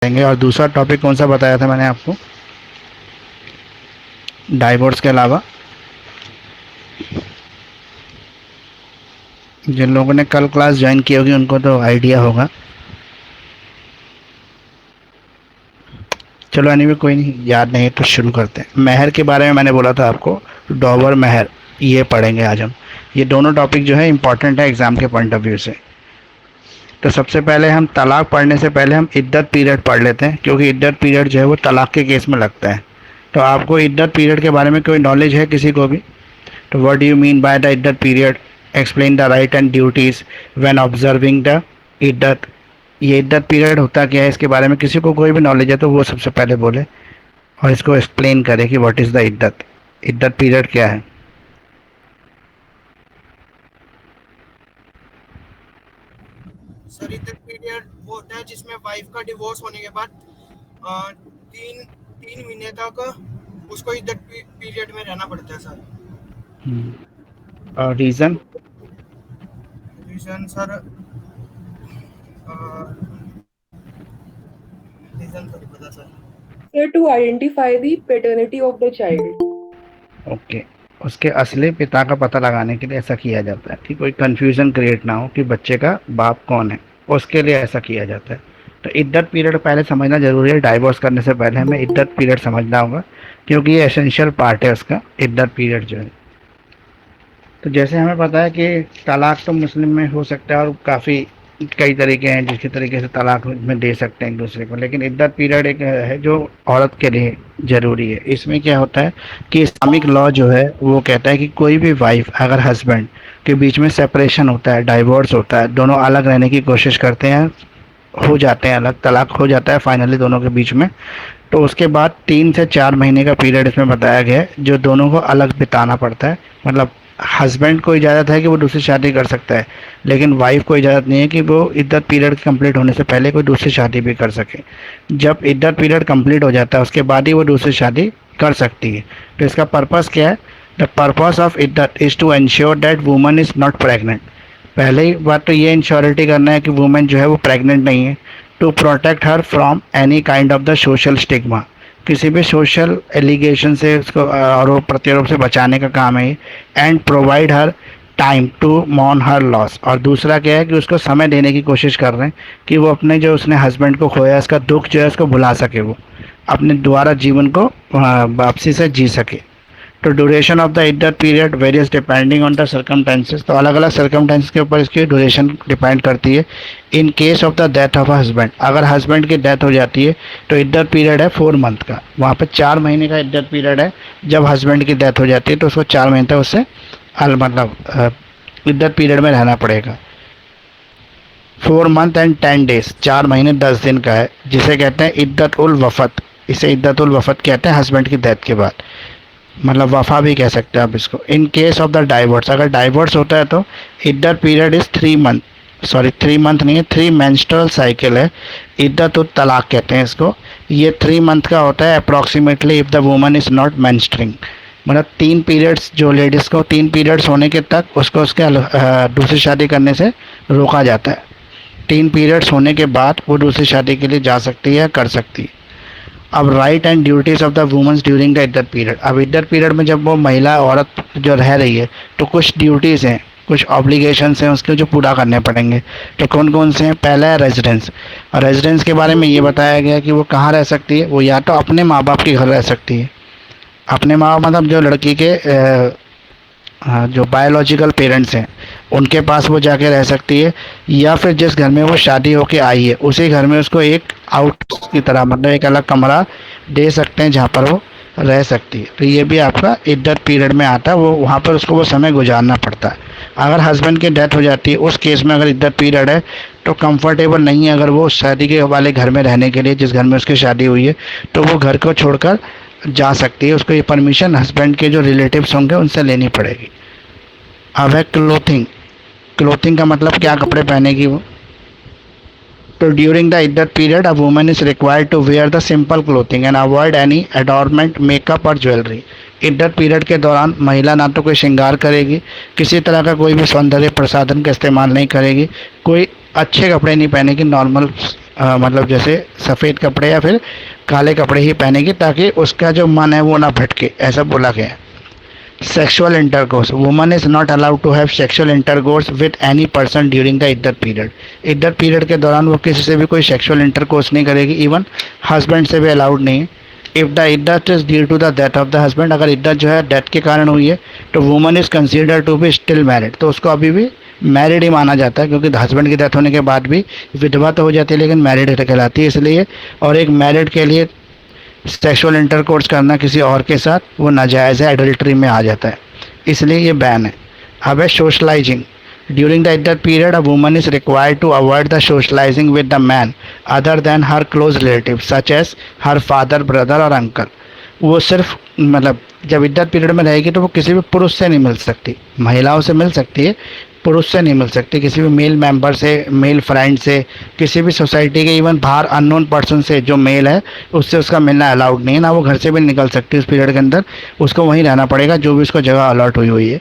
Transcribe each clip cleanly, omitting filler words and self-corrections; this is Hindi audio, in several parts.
देंगे। और दूसरा टॉपिक कौन सा बताया था मैंने आपको डाइवोर्स के अलावा? जिन लोगों ने कल क्लास ज्वाइन की होगी उनको तो आइडिया होगा। चलो एनीवे कोई नहीं, याद नहीं तो शुरू करते हैं। महर के बारे में मैंने बोला था आपको, डॉवर महर, ये पढ़ेंगे आज हम। ये दोनों टॉपिक जो है इंपॉर्टेंट है एग्जाम के पॉइंट ऑफ व्यू से। तो सबसे पहले हम तलाक पढ़ने से पहले हम इद्दत पीरियड पढ़ लेते हैं, क्योंकि इद्दत पीरियड जो है वो तलाक के केस में लगता है। तो आपको इद्दत पीरियड के बारे में कोई नॉलेज है किसी को भी? तो what do you mean by the इद्दत period? Explain the right and duties when observing the इद्दत। ये इद्दत पीरियड होता क्या है, इसके बारे में किसी को कोई भी नॉलेज है तो वो सबसे पहले बोले और इसको एक्सप्लेन करे कि व्हाट इज़ द इद्दत, इद्दत पीरियड क्या है। सर इद्दत पीरियड वो होता है जिसमें वाइफ का डिवोर्स होने के बाद 3 महीने तक उसको इद्दत पीरियड में रहना पड़ता है सर। और रीज़न? रीजन सर, रीजन तो नहीं पता sir. Sir, to identify the paternity of the child. Okay, उसके असली पिता का पता लगाने के लिए ऐसा किया जाता है कि कोई कंफ्यूजन क्रिएट ना हो कि बच्चे का बाप कौन है, उसके लिए ऐसा किया जाता है। तो इद्दत पीरियड पहले समझना जरूरी है। डाइवोर्स करने से पहले हमें इद्दत पीरियड समझना होगा, क्योंकि ये एसेंशियल पार्ट है उसका, इद्दत पीरियड जो है। तो जैसे हमें पता है कि तलाक तो मुस्लिम में हो सकता है और काफ़ी कई तरीके हैं जिसके तरीके से तलाक में दे सकते हैं एक दूसरे को, लेकिन इद्दत पीरियड एक है जो औरत के लिए ज़रूरी है। इसमें क्या होता है कि इस्लामिक लॉ जो है वो कहता है कि कोई भी वाइफ अगर हस्बैंड के बीच में सेपरेशन होता है, डाइवोर्स होता है, दोनों अलग रहने की कोशिश करते हैं, हो जाते हैं अलग, तलाक हो जाता है फाइनली दोनों के बीच में, तो उसके बाद 3 से 4 महीने का पीरियड इसमें बताया गया है जो दोनों को अलग बिताना पड़ता है। मतलब हस्बैंड को इजाज़त है कि वो दूसरी शादी कर सकता है, लेकिन वाइफ को इजाज़त नहीं है कि वो इद्दत पीरियड कंप्लीट होने से पहले कोई दूसरी शादी भी कर सके। जब इद्दत पीरियड कंप्लीट हो जाता है उसके बाद ही वो दूसरी शादी कर सकती है। तो इसका पर्पस क्या है? द पर्पस ऑफ इद्दत is to ensure that woman is not pregnant. पहले ही बात तो ये इंश्योरिटी करना है कि वुमेन जो है वो प्रेग्नेंट नहीं है। To protect her from any kind of the social stigma, किसी भी सोशल एलिगेशन से उसको आरोप प्रत्यारोप से बचाने का काम है। And provide her time to mourn her loss, और दूसरा क्या है कि उसको समय देने की कोशिश कर रहे हैं कि वो अपने जो उसने हस्बैंड को खोया उसका दुख जो है उसको भुला सके, वो अपने दोबारा जीवन को वापसी से जी सके। तो ड्यूरेशन ऑफ द इद्दत period varies depending on the circumstances, तो अलग अलग सर्कमटेंसेस के ऊपर इसकी ड्यूरेशन डिपेंड करती है। इन case of the death of husband, अगर हस्बैंड की डेथ हो जाती है तो इद्दत पीरियड है 4 मंथ का, वहाँ पे 4 महीने का इद्दत पीरियड है। जब हस्बैंड की डेथ हो जाती है तो उसको 4 महीने तक उससे मतलब इद्दत पीरियड में रहना पड़ेगा। 4 मंथ एंड 10 डेज, 4 महीने 10 दिन का है, जिसे कहते हैं इद्दत उल वफ़त। इसे इद्दत उल वफ़त कहते हैं हस्बैंड की डेथ के बाद, मतलब वफ़ा भी कह सकते हैं आप इसको। In case of the divorce, अगर डाइवोर्स होता है तो इद्दत period is 3 month, sorry 3 month नहीं है, 3 मेंस्ट्रुअल साइकिल है। इद्दत उल तलाक कहते हैं इसको। ये 3 मंथ का होता है approximately if the woman is not menstruating, मतलब 3 पीरियड्स, जो लेडीज़ को 3 पीरियड्स होने के तक उसको उसके दूसरी शादी करने से रोका जाता है। 3 पीरियड्स होने के बाद वो दूसरी शादी के लिए जा सकती है, कर सकती है। अब right and duties of the womens during the इद्दत पीरियड, अब इद्दत पीरियड में जब वो महिला औरत जो रह रही है तो कुछ ड्यूटीज़ हैं, कुछ ऑब्लिगेशंस हैं उसके जो पूरा करने पड़ेंगे। तो कौन कौन से हैं? पहला है रेजिडेंस, और रेजिडेंस के बारे में ये बताया गया कि वो कहाँ रह सकती है, वो या तो अपने माँ बाप के घर रह सकती है, अपने माँ बाप मतलब जो लड़की के जो बायोलॉजिकल पेरेंट्स हैं उनके पास वो जाके रह सकती है, या फिर जिस घर में वो शादी होके आई है उसी घर में उसको एक आउट की तरह, मतलब एक अलग कमरा दे सकते हैं जहाँ पर वो रह सकती है। तो ये भी आपका इद्दत पीरियड में आता है, वो वहाँ पर उसको वो समय गुजारना पड़ता है। अगर हस्बैंड की डेथ हो जाती है उस केस में अगर इद्दत पीरियड है तो कंफर्टेबल नहीं है अगर वो शादी के वाले घर में रहने के लिए, जिस घर में उसकी शादी हुई है, तो वो घर को छोड़कर जा सकती है। उसको ये परमिशन हस्बैंड के जो रिलेटिव्स होंगे उनसे लेनी पड़ेगी। अब है क्लोथिंग, क्लोथिंग का मतलब क्या कपड़े पहनेगी वो। तो ड्यूरिंग द इद्दत period a woman is required to wear the simple clothing and avoid any adornment, makeup और ज्वेलरी। इद्दत पीरियड के दौरान महिला ना तो कोई श्रृंगार करेगी, किसी तरह का कोई भी सौंदर्य प्रसाधन का इस्तेमाल नहीं करेगी, कोई अच्छे कपड़े नहीं पहनेगी, नॉर्मल मतलब जैसे सफ़ेद कपड़े या फिर काले कपड़े ही पहनेगी ताकि उसका जो मन है वो ना भटके, ऐसा बोला गया है। Sexual intercourse, woman is not allowed to have sexual intercourse with any person during the इद्दत पीरियड। इद्दत पीरियड के दौरान वो किसी से भी कोई सेक्सुअल इंटरकोर्स नहीं करेगी, इवन हस्बैंड से भी अलाउड नहीं है। इफ़ द इद्दत is due to the death of the husband, अगर इद्दत जो है डेथ के कारण हुई है तो woman is consider to be still married, तो उसको अभी भी मैरिड ही माना जाता है, क्योंकि हस्बैंड की डेथ होने के बाद भी विधवा तो हो जाती है लेकिन मैरिड कहलाती है इसलिए। और एक मैरिड के लिए सेक्सुअल इंटरकोर्स करना किसी और के साथ वो नाजायज़ है, एडल्ट्री में आ जाता है, इसलिए ये बैन है। अब है सोशलाइजिंग। ड्यूरिंग द इद्दत period a woman is required to avoid the socialising with the man other than her close relative such as her father, brother और अंकल। वो सिर्फ मतलब जब इद्दत पीरियड में रहेगी तो वो किसी भी पुरुष से नहीं मिल सकती, महिलाओं से मिल सकती है, पुरुष से नहीं मिल सकती, किसी भी मेल मेंबर से, मेल फ्रेंड से, किसी भी सोसाइटी के इवन बाहर अननोन पर्सन से जो मेल है उससे उसका मिलना अलाउड नहीं है, ना वो घर से भी निकल सकती है उस पीरियड के अंदर, उसको वहीं रहना पड़ेगा जो भी उसको जगह अलॉट हुई है।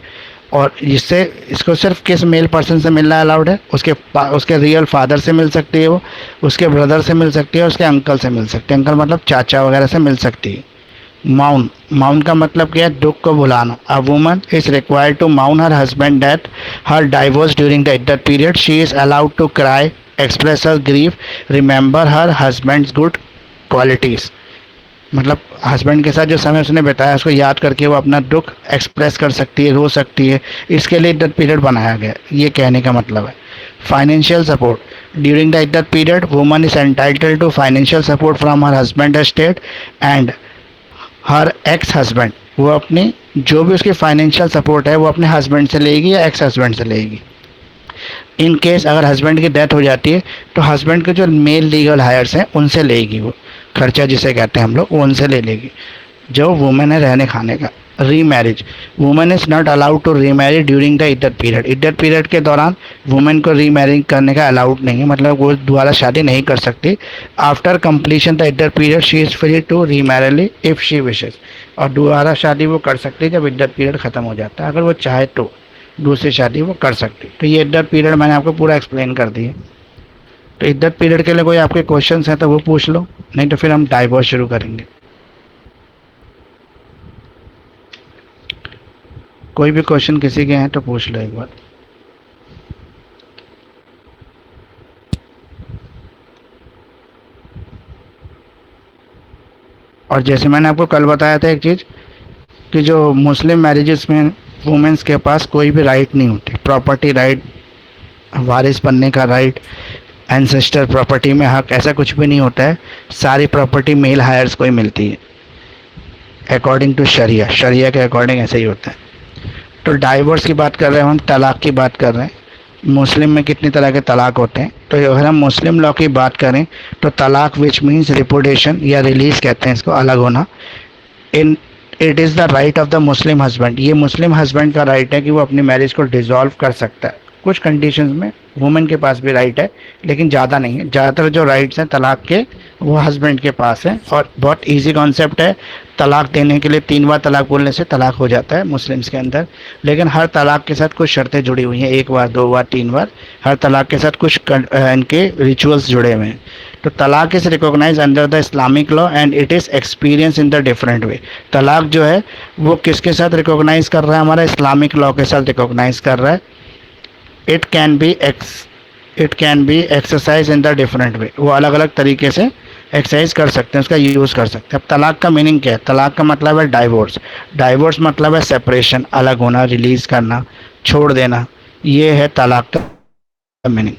और इससे इसको सिर्फ किस मेल पर्सन से मिलना अलाउड है, उसके रियल फादर से मिल सकती है, वो उसके ब्रदर से मिल सकती है, उसके अंकल से मिल सकती है, अंकल मतलब चाचा वगैरह से मिल सकती है। माउन, माउन का मतलब क्या है, दुख को भुलाना। A woman is required to माउन her husband death, her divorce during the इद्दत period. She is allowed to cry, express her grief, remember her husband's good qualities. मतलब हस्बैंड के साथ जो समय उसने बिताया उसको याद करके वो अपना दुख एक्सप्रेस कर सकती है, रो सकती है, इसके लिए इद्दत पीरियड बनाया गया, ये कहने का मतलब है। फाइनेंशियल सपोर्ट, ड्यूरिंग द इद्दत period woman is entitled to financial support from her husband estate and her ex husband. वो अपनी जो भी उसकी फाइनेंशियल सपोर्ट है वो अपने हस्बैंड से लेगी या एक्स हस्बैंड से लेगी। इन केस अगर हस्बैंड की डेथ हो जाती है तो हस्बैंड के जो मेल लीगल हायर्स हैं उनसे लेगी, वो खर्चा जिसे कहते हैं हम लोग, वो उनसे ले लेगी जो वुमेन है रहने खाने का। Remarriage, women is not allowed to remarriage during the इद्दत पीरियड। इद्दत पीरियड के दौरान वुमेन को री मैरिज करने का अलाउड नहीं है, मतलब वो दोबारा शादी नहीं कर सकती। आफ्टर कंप्लीशन द इद्दत period she is free to remarriage if she wishes, और दोबारा शादी वो कर सकती है जब इद्दत पीरियड ख़त्म हो जाता है, अगर वो चाहे तो दूसरी शादी वो कर सकती। तो ये इद्दत पीरियड मैंने आपको पूरा एक्सप्लेन कर दिया। तो इद्दत पीरियड के लिए कोई आपके क्वेश्चंस हैं तो वो पूछ लो, नहीं तो फिर हम डाइवोर्स शुरू करेंगे। कोई भी क्वेश्चन किसी के हैं तो पूछ लो एक बार। और जैसे मैंने आपको कल बताया था एक चीज़ कि जो मुस्लिम मैरिजेस में वुमेन्स के पास कोई भी राइट नहीं होती, प्रॉपर्टी राइट, वारिस बनने का राइट, एंसेस्टर प्रॉपर्टी में हक, ऐसा कुछ भी नहीं होता है। सारी प्रॉपर्टी मेल हायर्स को ही मिलती है अकॉर्डिंग टू शरिया, शरिया के अकॉर्डिंग ऐसे ही होता है। तो डाइवोर्स की बात कर रहे हैं हम, तलाक की बात कर रहे हैं। मुस्लिम में कितनी तरह के तलाक होते हैं, तो अगर हम मुस्लिम लॉ की बात करें तो तलाक विच मीन्स रिपुडेशन या रिलीज़ कहते हैं इसको, अलग होना। In it is the right of the Muslim husband, ये मुस्लिम हस्बैंड का राइट है कि वो अपनी मैरिज को डिसॉल्व कर सकता है। कुछ कंडीशंस में वुमेन के पास भी राइट है लेकिन ज़्यादा नहीं है, ज़्यादातर जो राइट्स हैं तलाक के वो हस्बैंड के पास हैं। और बहुत इजी कॉन्सेप्ट है, तलाक देने के लिए 3 बार तलाक बोलने से तलाक हो जाता है मुस्लिम्स के अंदर, लेकिन हर तलाक के साथ कुछ शर्तें जुड़ी हुई हैं, 1 बार 2 बार 3 बार, हर तलाक के साथ कुछ इनके रिचुअल्स जुड़े हुए हैं। तो talaq is recognise under the Islamic law and it is experience in the different way. तलाक जो है वो किसके साथ रिकॉग्नाइज कर रहा है, हमारा इस्लामिक लॉ के साथ रिकॉग्नाइज कर रहा है। It can be exercise in the different वे, वो अलग अलग तरीके से एक्सरसाइज कर सकते हैं, उसका यूज़ कर सकते हैं। अब तलाक का मीनिंग क्या है, तलाक का मतलब है डाइवोर्स, डाइवोर्स मतलब है सेपरेशन, अलग होना, रिलीज़ करना, छोड़ देना, ये है तलाक का मीनिंग।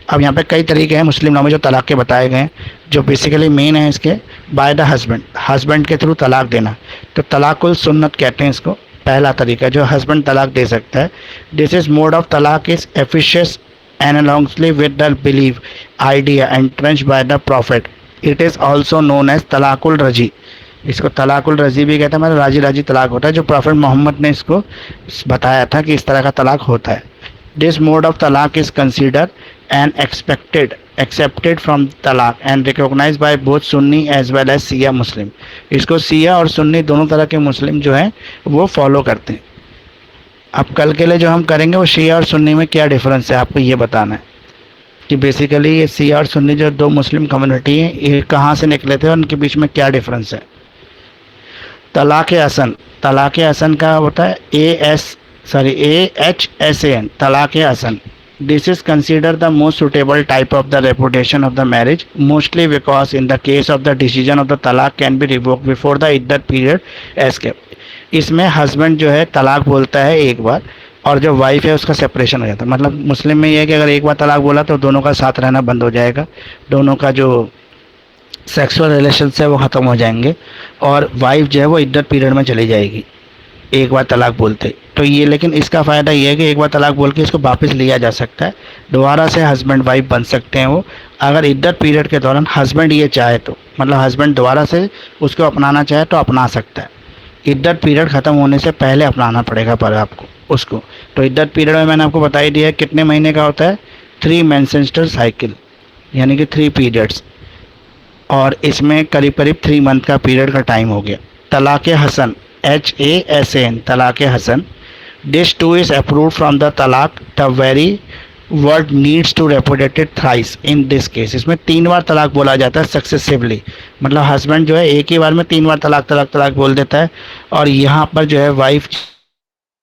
अब यहाँ पे कई तरीके हैं मुस्लिम लॉ में जो तलाक के बताए गए हैं, जो बेसिकली मेन है इसके बाय द हस्बैंड, हस्बैंड के थ्रू तलाक देना, तो तलाकुल सुन्नत कहते हैं इसको, पहला तरीका जो हस्बैंड तलाक दे सकता है। दिस इज मोड ऑफ तलाक is एफिशियस analogously with the belief idea entrenched by the prophet. It is also known as तलाकुल रजी, इसको तलाकुल रजी भी कहते हैं, मतलब राजी राजी तलाक होता है, जो प्रॉफिट मोहम्मद ने इसको बताया था कि इस तरह का तलाक होता है। दिस मोड ऑफ तलाक is considered and accepted from तलाक and recognise by both Sunni as well as Shia Muslim, इसको सिया और सुन्नी दोनों तरह के मुस्लिम जो हैं वो फॉलो करते हैं। अब कल के लिए जो हम करेंगे वो शिया और सुन्नी में क्या डिफरेंस है आपको ये बताना है। कि बेसिकली ये शिया और सुन्नी जो दो मुस्लिम कम्युनिटी हैं, ये कहाँ से निकले थे और उनके बीच में क्या डिफरेंस है। तलाक़ हसन, तलाक़ हसन का होता है AHSAN, तलाक़ Hasan. This is considered the most suitable type of the repudiation of the marriage, mostly because in the case of the decision of the talaq can be revoked before the iddat period escape। इसमें हस्बैंड जो है तलाक बोलता है एक बार, और जो वाइफ है उसका सेपरेशन हो जाता है। मतलब मुस्लिम में ये है कि अगर एक बार तलाक बोला तो दोनों का साथ रहना बंद हो जाएगा, दोनों का जो सेक्सुअल रिलेशंस है वो ख़त्म हो जाएंगे, और वाइफ जो है वो इद्दत पीरियड में चली जाएगी एक बार तलाक बोलते। तो ये, लेकिन इसका फ़ायदा ये है कि एक बार तलाक बोल के इसको वापस लिया जा सकता है, दोबारा से हस्बैंड वाइफ बन सकते हैं वो, अगर इद्दत पीरियड के दौरान हस्बैंड ये चाहे तो। मतलब हस्बैंड दोबारा से उसको अपनाना चाहे तो अपना सकता है, इद्दत पीरियड ख़त्म होने से पहले अपनाना पड़ेगा पर आपको उसको। तो इद्दत पीरियड में मैंने आपको बता ही दिया है कितने महीने का होता है, 3 मेंस्ट्रुअल साइकिल, यानी कि 3 पीरियड्स, और इसमें करीब करीब 3 मंथ का पीरियड का टाइम हो गया। तलाक़ हसन, HASAN, तलाक़ हसन। This too is approved from the तलाक, the very word needs to repudiated thrice in this case. इसमें 3 बार तलाक बोला जाता है सक्सेसिवली, मतलब हस्बैंड जो है एक ही बार में 3 बार तलाक तलाक तलाक बोल देता है, और यहाँ पर जो है वाइफ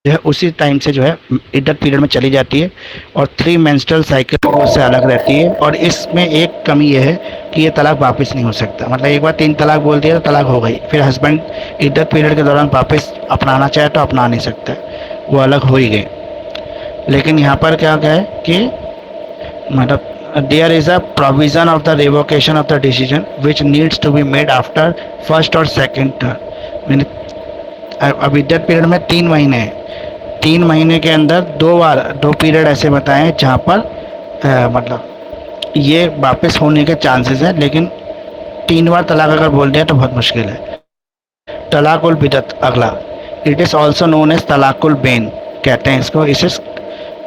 जो है उसी टाइम से जो है इद्दत पीरियड में चली जाती है, और 3 मेंस्ट्रुअल साइकिल उससे अलग रहती है। और इसमें एक कमी ये है कि ये तलाक वापस नहीं हो सकता, मतलब एक बार 3 तलाक बोल दिया तो तलाक हो गई, फिर हस्बैंड इद्दत पीरियड के दौरान वापस अपनाना चाहे तो अपना नहीं सकता, वो अलग हो ही गए। लेकिन यहाँ पर क्या है कि मतलब there is a provision of the revocation of the decision which needs to be made after first और सेकेंड टर्म। अब इद्दत पीरियड में 3 महीने हैं, 3 महीने के अंदर 2 पीरियड ऐसे बताए हैं जहाँ पर मतलब ये वापस होने के चांसेस हैं, लेकिन 3 बार तलाक अगर बोल दिया तो बहुत मुश्किल है। तलाकुल बिदत अगला, it is also known as तलाकुल बेन कहते हैं इसको। इस is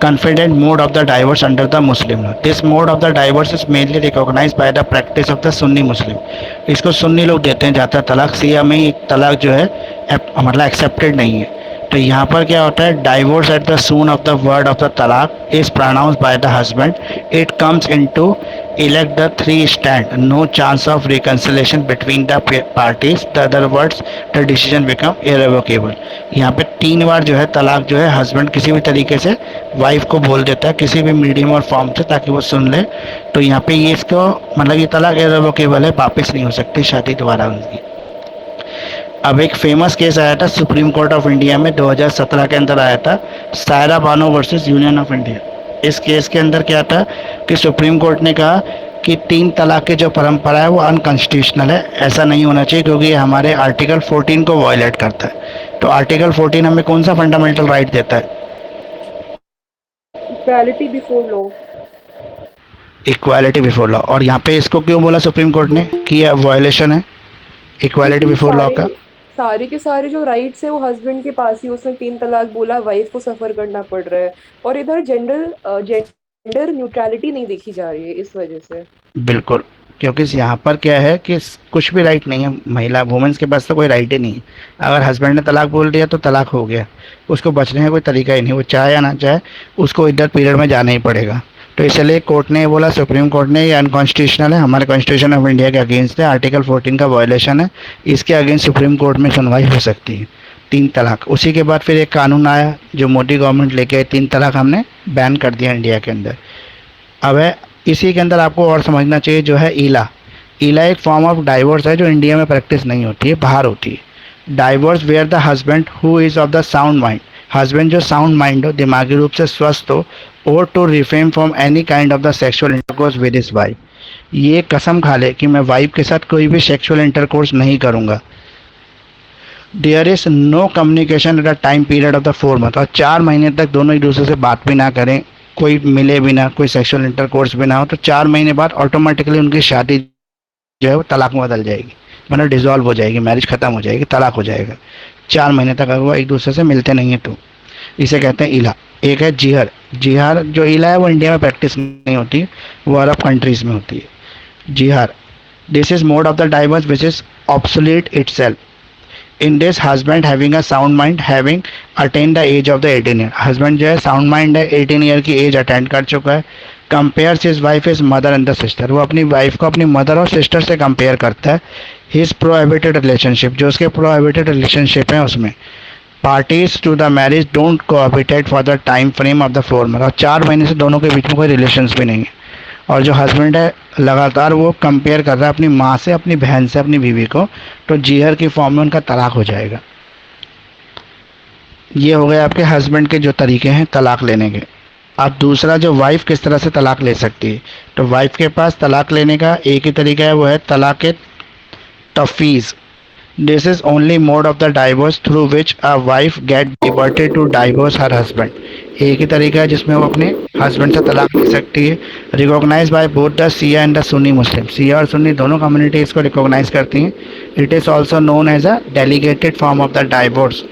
confident mode of the divorce under the Muslim law. This mode of the divorce is mainly recognized by the practice of the Sunni Muslim। इसको सुन्नी लोग देते हैं ज़्यादा तलाक, शिया में तलाक जो है मतलब एक्सेप्टेड नहीं है। तो यहाँ पर क्या होता है, divorce at the soon of the word of the तलाक is pronounce by the husband, it comes into elect the 3 stand, no chance of reconciliation between the parties, the other words the decision become irrevocable। यहाँ पे 3 बार जो है तलाक जो है हस्बैंड किसी भी तरीके से वाइफ को बोल देता है, किसी भी मीडियम और फॉर्म से, ताकि वो सुन ले। तो यहाँ पे ये इसको मतलब ये तलाक इररिवोकेबल है, वापस नहीं हो सकती शादी दोबारा उनकी। अब एक फेमस केस आया था सुप्रीम कोर्ट ऑफ इंडिया में 2017 के अंदर आया था, Saira Bano versus union of India. इस केस के अंदर क्या था कि सुप्रीम कोर्ट ने कहा कि 3 तलाक की जो परंपरा है वो अनकॉन्स्टिट्यूशनल है, ऐसा नहीं होना चाहिए, क्योंकि ये हमारे आर्टिकल 14 को वायलेट करता है। तो आर्टिकल 14 हमें कौन सा फंडामेंटल राइट देता है? Equality before law. Equality before law. और यहाँ पे इसको क्यों बोला सुप्रीम कोर्ट ने कि यह वायलेशन है इक्वालिटी बिफोर लॉ का? सारे के सारे जो राइट्स है वो हस्बैंड के पास ही, उसने 3 तलाक बोला, वाइफ को सफर करना पड़ रहा है, और इधर जेंडर न्यूट्रलिटी नहीं देखी जा रही है इस वजह से। बिल्कुल, क्योंकि यहाँ पर क्या है कि कुछ भी राइट नहीं है, महिला वुमेन्स के पास तो कोई राइट ही नहीं है। अगर हस्बैंड ने तलाक बोल दिया तो तलाक हो गया, उसको बचने का कोई तरीका ही नहीं, वो चाहे या ना चाहे उसको इद्दत पीरियड में जाना ही पड़ेगा। तो इसलिए कोर्ट ने बोला, सुप्रीम कोर्ट ने, ये अनकॉन्स्टिट्यूशनल है, हमारे कॉन्स्टिट्यूशन ऑफ इंडिया के अगेंस्ट है, आर्टिकल 14 का वायलेशन है, इसके अगेंस्ट सुप्रीम कोर्ट में सुनवाई हो सकती है। 3 तलाक। उसी के बाद फिर एक कानून आया जो मोदी गवर्नमेंट लेके आई, 3 तलाक हमने बैन कर दिया इंडिया के अंदर। अब है इसी के अंदर आपको और समझना चाहिए जो है ईला। ईला एक फॉर्म ऑफ डाइवोर्स है जो इंडिया में प्रैक्टिस नहीं होती है, बाहर होती है। Divorce where the husband who is of the sound mind, husband जो साउंड माइंड हो, दिमागी रूप से स्वस्थ हो, और to refrain from any kind of the sexual intercourse with his wife, ये कसम खा ले कि मैं वाइफ के साथ कोई भी सेक्सुअल इंटरकोर्स नहीं करूँगा। There is no communication at the time period of the 4 month, और 4 महीने तक दोनों एक दूसरे से बात भी ना करें, कोई मिले भी ना, कोई सेक्सुअल इंटरकोर्स भी ना हो, तो 4 महीने बाद ऑटोमेटिकली उनकी शादी जो है वो तलाक में बदल जाएगी, मतलब डिसॉल्व हो जाएगी, मैरिज ख़त्म हो जाएगी, तलाक हो जाएगा 4 महीने तक अगर वो एक दूसरे से मिलते नहीं हैं तो। इसे कहते हैं ईला। एक है जिहर। जिहर जो ईला है वो इंडिया में प्रैक्टिस नहीं होती, वो अरब कंट्रीज़ में होती है। जिहर, this is mode of the divorce which is obsolete itself. In this husband having a sound mind having attend the age of the 18 year, husband जो है साउंड माइंड है, 18 ईयर की एज अटेंड कर चुका है, compares his wife is mother and the sister, वो अपनी वाइफ को अपनी मदर और सिस्टर से कंपेयर करता है। हिज प्रोहिबिटेड रिलेशनशिप, जो उसके प्रोहिबिटेड रिलेशनशिप हैं उसमें parties to the marriage don't cohabitate for the time frame of the 4 month, और 4 महीने से दोनों के बीच में कोई रिलेशंस भी नहीं है। और जो हस्बैंड है लगातार वो कंपेयर कर रहा है अपनी माँ से, अपनी बहन से, अपनी बीवी को, तो जीहर की फॉर्म में उनका तलाक हो जाएगा। ये हो गए आपके हस्बैंड के जो तरीके हैं तलाक लेने के। अब दूसरा, जो वाइफ किस तरह से तलाक ले सकती है, तो वाइफ के पास तलाक लेने का एक ही तरीका है, वो है तलाक तफवीज़। This is only mode of the divorce through which a wife get liberty to divorce her husband. एक ही तरीका है जिसमें वो अपने हस्बैंड से तलाक ले सकती है। Recognise by both the Shia and the Sunni Muslim, Shia और सुन्नी दोनों कम्युनिटी इसको रिकॉग्नाइज करती हैं। It is also known as a delegated form of the divorce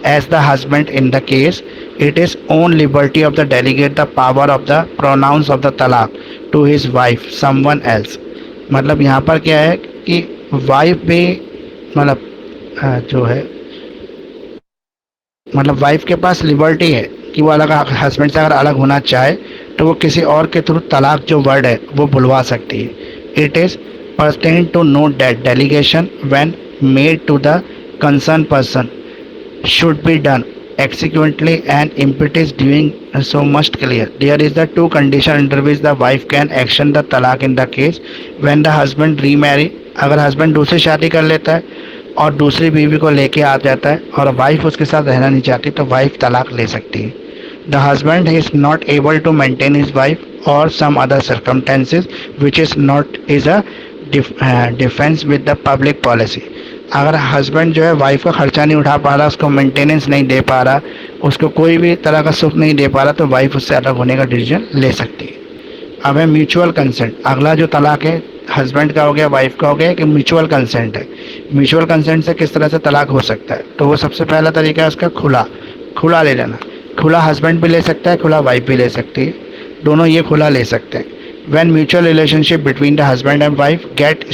as the husband in the case it is own liberty of the delegate the power of the pronouns of the talaq to his wife someone else। मतलब यहाँ पर क्या है कि वाइफ भी मतलब जो है मतलब वाइफ के पास लिबर्टी है कि वो अलग हस्बैंड से अगर अलग होना चाहे तो वो किसी और के थ्रू तलाक जो वर्ड है वो बुलवा सकती है। It is pertain to note that delegation when made to the concern person should be done executively and impetus doing so must clear। There is the two condition under which the wife can action the talaq in the case when the husband remarry। अगर husband दूसरी शादी कर लेता है और दूसरी बीवी को लेके आ जाता है और वाइफ उसके साथ रहना नहीं चाहती तो वाइफ तलाक ले सकती है। The husband is not able to maintain his wife or some other circumstances which is not is a defense with the public policy। अगर हस्बैंड जो है वाइफ का खर्चा नहीं उठा पा रहा, उसको मेंटेनेंस नहीं दे पा रहा, उसको कोई भी तरह का सुख नहीं दे पा रहा, तो वाइफ उससे अलग होने का डिसीजन ले सकती है। अब है म्यूचुअल कंसेंट। अगला जो तलाक है हस्बैंड का हो गया, वाइफ का हो गया, कि म्यूचुअल कंसेंट है। म्यूचुअल कंसेंट से किस तरह से तलाक हो सकता है, तो वो सबसे पहला तरीका है उसका खुला ले लेना। खुला हस्बैंड भी ले सकता है, खुला वाइफ भी ले सकती है, दोनों ये खुला ले सकते हैं। When mutual relationship between the husband and wife get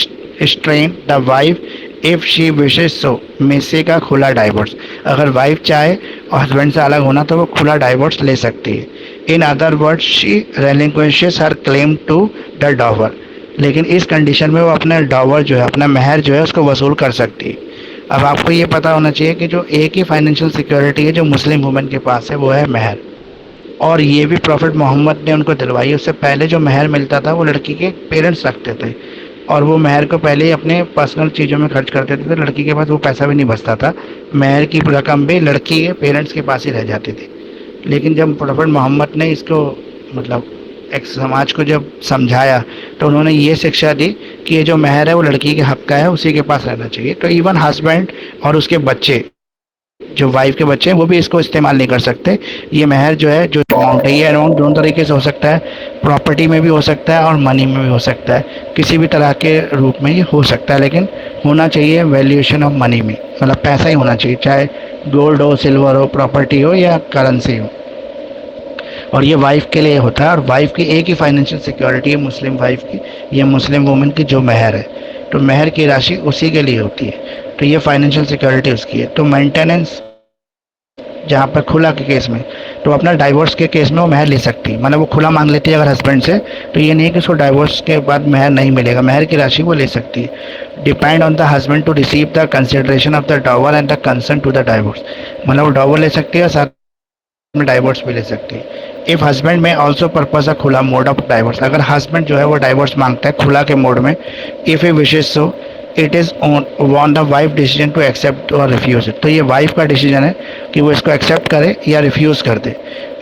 strain the wife if she wishes so मिसे का खुला डाइवोर्स। अगर वाइफ चाहे और हस्बैंड से अलग होना तो वो खुला डाइवोर्स ले सकती है। In other word she relinquishes her claim to the dower. लेकिन इस कंडीशन में वो अपना डॉवर जो है, अपना महर जो है, उसको वसूल कर सकती है। अब आपको ये पता होना चाहिए कि जो एक ही फाइनेंशियल सिक्योरिटी है जो मुस्लिम वुमेन के पास है वो है महर, और ये भी प्रॉफिट मोहम्मद ने उनको दिलवाई। उससे पहले जो महर मिलता था वो लड़की के पेरेंट्स रखते थे और वो महर को पहले ही अपने पर्सनल चीज़ों में खर्च कर देते थे। लड़की के पास वो पैसा भी नहीं बचता था, महर की रकम भी लड़की के पेरेंट्स के पास ही रह जाती थी। लेकिन जब प्रॉफिट मोहम्मद ने इसको मतलब एक समाज को जब समझाया तो उन्होंने ये शिक्षा दी कि ये जो महर है वो लड़की के हक़ का है, उसी के पास रहना चाहिए। तो इवन हस्बैंड और उसके बच्चे, जो वाइफ के बच्चे हैं, वो भी इसको इस्तेमाल नहीं कर सकते। ये महर जो है, जो अमाउंट है, ये अमाउंट दोनों तरीके से हो सकता है, प्रॉपर्टी में भी हो सकता है और मनी में भी हो सकता है, किसी भी तरह के रूप में ये हो सकता है। लेकिन होना चाहिए वैल्यूएशन ऑफ मनी में, मतलब पैसा ही होना चाहिए, चाहे गोल्ड हो, सिल्वर हो, प्रॉपर्टी हो या करेंसी हो। और ये वाइफ के लिए होता है, और वाइफ की एक ही फाइनेंशियल सिक्योरिटी है मुस्लिम वाइफ की, ये मुस्लिम वुमेन की जो महर है, तो महर की राशि उसी के लिए होती है, तो ये फाइनेंशियल सिक्योरिटी उसकी है। तो मेंटेनेंस जहाँ पर खुला के केस में, तो अपना डाइवोर्स के केस में वो महर ले सकती है, मतलब वो खुला मांग लेती है अगर हस्बैंड से, तो ये नहीं कि उसको डाइवोर्स के बाद महर नहीं मिलेगा, महर की राशि वो ले सकती है। Depend on the husband to receive the consideration of the dower and the consent to the divorce, मतलब वो डॉवर ले सकती है, साथ में डाइवोर्स भी ले सकती है। इफ़ हस्बैंड में ऑल्सो पर्पज अ खुला मोड ऑफ डाइवोर्स, अगर हस्बैंड जो है वो डाइवोर्स मांगता है खुला के मोड में, if a wishes so it is on the wife decision to accept और रिफ्यूज़ इट, तो ये वाइफ का डिसीजन है कि वो इसको एक्सेप्ट करे या रिफ्यूज़ कर दे।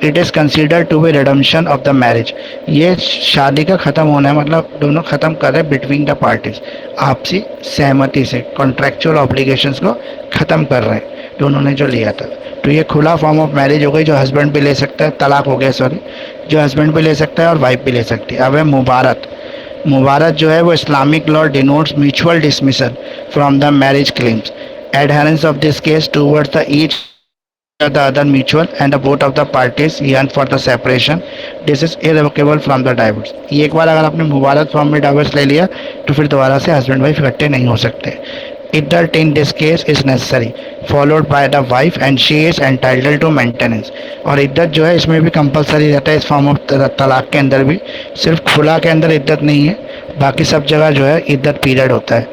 It is considered to be redemption of the marriage, ये शादी का ख़त्म होना है, मतलब दोनों ख़त्म कर रहे बिटवीन द पार्टीज, आपसी सहमति से कॉन्ट्रैक्चुअल ऑब्लिगेशंस को ख़त्म कर रहे हैं दोनों ने जो लिया था। तो ये खुला फॉर्म ऑफ मैरिज हो गई, जो हस्बैंड भी ले सकता है, तलाक हो गया सॉरी, जो हस्बैंड भी ले सकता है और वाइफ भी ले सकती है। अब है मुबारत। मुबारत जो है वो Islamic law denotes mutual dismissal from the marriage claims, adherence of this case towards the each the other mutual and the both of the parties yearn for the separation, this is irrevocable from the divorce। ये एक बार अगर आपने मुबारक फॉर्म में डाइवोर्स ले लिया तो फिर दोबारा से हस्बैंड वाइफ इकट्ठे नहीं हो सकते। Iddat in this case is necessary, followed by the wife and she is entitled to maintenance. और इद्दत जो है इसमें भी कंपलसरी रहता है इस फॉर्म ऑफ तलाक के अंदर भी, सिर्फ खुला के अंदर इद्दत नहीं है, बाकी सब जगह जो है इद्दत पीरियड होता है.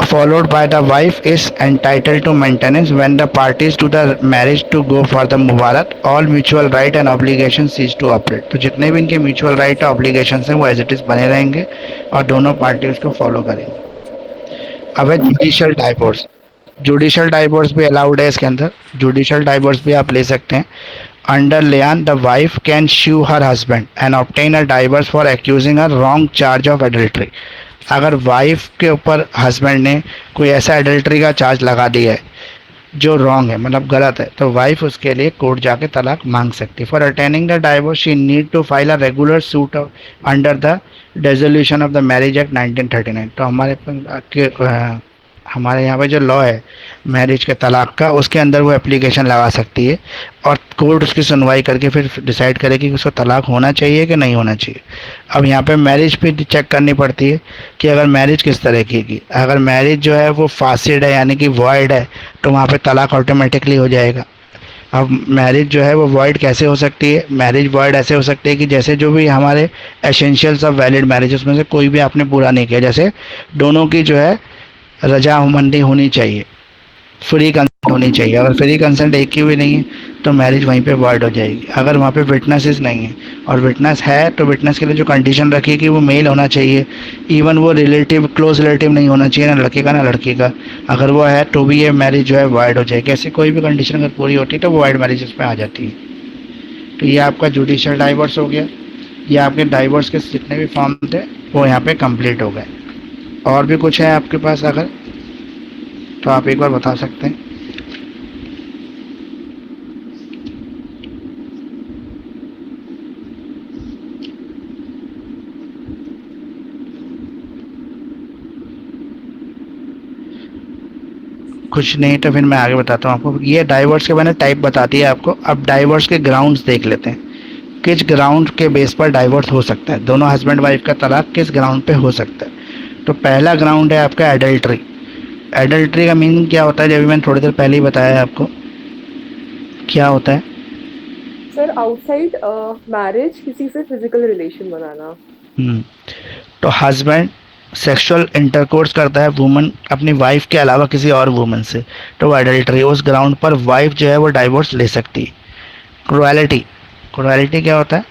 Followed by the wife is entitled to maintenance when the parties to the marriage to go for the mubarak, all mutual right and obligations cease to operate. तो जितने भी इनके म्यूचुअल राइट और ऑब्लिगेशंस हैं वो एज इट इज बने रहेंगे और दोनों पार्टी उसको फॉलो करेंगे. अब है जुडिशियल डाइवोर्स. जुडिशियल डाइवोर्स भी अलाउड है इसके अंदर. जुडिशियल डाइवोर्स भी आप ले सकते हैं. Under Lian the wife can sue her husband and obtain a divorce for accusing a wrong charge of adultery. अगर वाइफ के ऊपर हस्बैंड ने कोई ऐसा एडल्ट्री का चार्ज लगा दिया है जो रॉन्ग है, मतलब गलत है, तो वाइफ उसके लिए कोर्ट जाके तलाक मांग सकती है. For attaining the divorce she need to file a regular suit under the resolution of the marriage act 1939. तो हमारे यहाँ पे जो लॉ है मैरिज के तलाक का, उसके अंदर वो एप्लीकेशन लगा सकती है और कोर्ट उसकी सुनवाई करके फिर डिसाइड करेगी कि उसको तलाक होना चाहिए कि नहीं होना चाहिए. अब यहाँ पे मैरिज पे चेक करनी पड़ती है कि अगर मैरिज किस तरह की, अगर मैरिज जो है वो फासिड है यानी कि वॉइड है, तो वहाँ पे तलाक ऑटोमेटिकली हो जाएगा. अब मैरिज जो है वो वॉइड कैसे हो सकती है? मैरिज वॉइड ऐसे हो सकती है कि जैसे जो भी हमारे एसेंशियल्स ऑफ वैलिड मैरिज उसमें से कोई भी आपने पूरा नहीं किया, जैसे दोनों की जो है रजामंदी होनी चाहिए, फ्री कंसेंट होनी चाहिए. अगर फ्री कंसेंट एक की भी नहीं है तो मैरिज वहीं पे वॉइड हो जाएगी. अगर वहाँ पे विटनेसेस नहीं है और विटनेस है तो विटनेस के लिए जो कंडीशन रखी है कि वो मेल होना चाहिए, इवन वो रिलेटिव क्लोज रिलेटिव नहीं होना चाहिए, ना लड़के का ना लड़की का, अगर वो है तो भी ये मैरिज जो है वॉइड हो जाएगी. ऐसी कोई भी कंडीशन अगर पूरी होती है तो वो वॉइड मैरिज उसमें आ जाती है. तो ये आपका जुडिशियल डाइवोर्स हो गया. ये आपके डाइवोर्स के जितने भी फॉर्म थे वो यहाँ पे कंप्लीट हो गए. और भी कुछ है आपके पास अगर, तो आप एक बार बता सकते हैं. कुछ नहीं तो फिर मैं आगे बताता हूँ आपको. ये डाइवोर्स के मैंने टाइप बता दिया आपको. अब डाइवोर्स के ग्राउंड्स देख लेते हैं. किस ग्राउंड के बेस पर डाइवोर्स हो सकता है, दोनों हस्बैंड वाइफ का तलाक किस ग्राउंड पे हो सकता है. तो पहला ग्राउंड है आपका एडल्ट्री. एडल्ट्री का मीनिंग क्या होता है, जब मैंने थोड़ी देर पहले ही बताया आपको. क्या होता है सर? आउटसाइड मैरिज किसी से फिजिकल रिलेशन बनाना. तो हस्बैंड सेक्सुअल इंटरकोर्स करता है वुमन अपनी वाइफ के अलावा किसी और वुमन से, तो वो एडल्ट्री. उस ग्राउंड पर वाइफ जो है वो डाइवोर्स ले सकती है. क्रुएलिटी. क्रुएलिटी क्या होता है?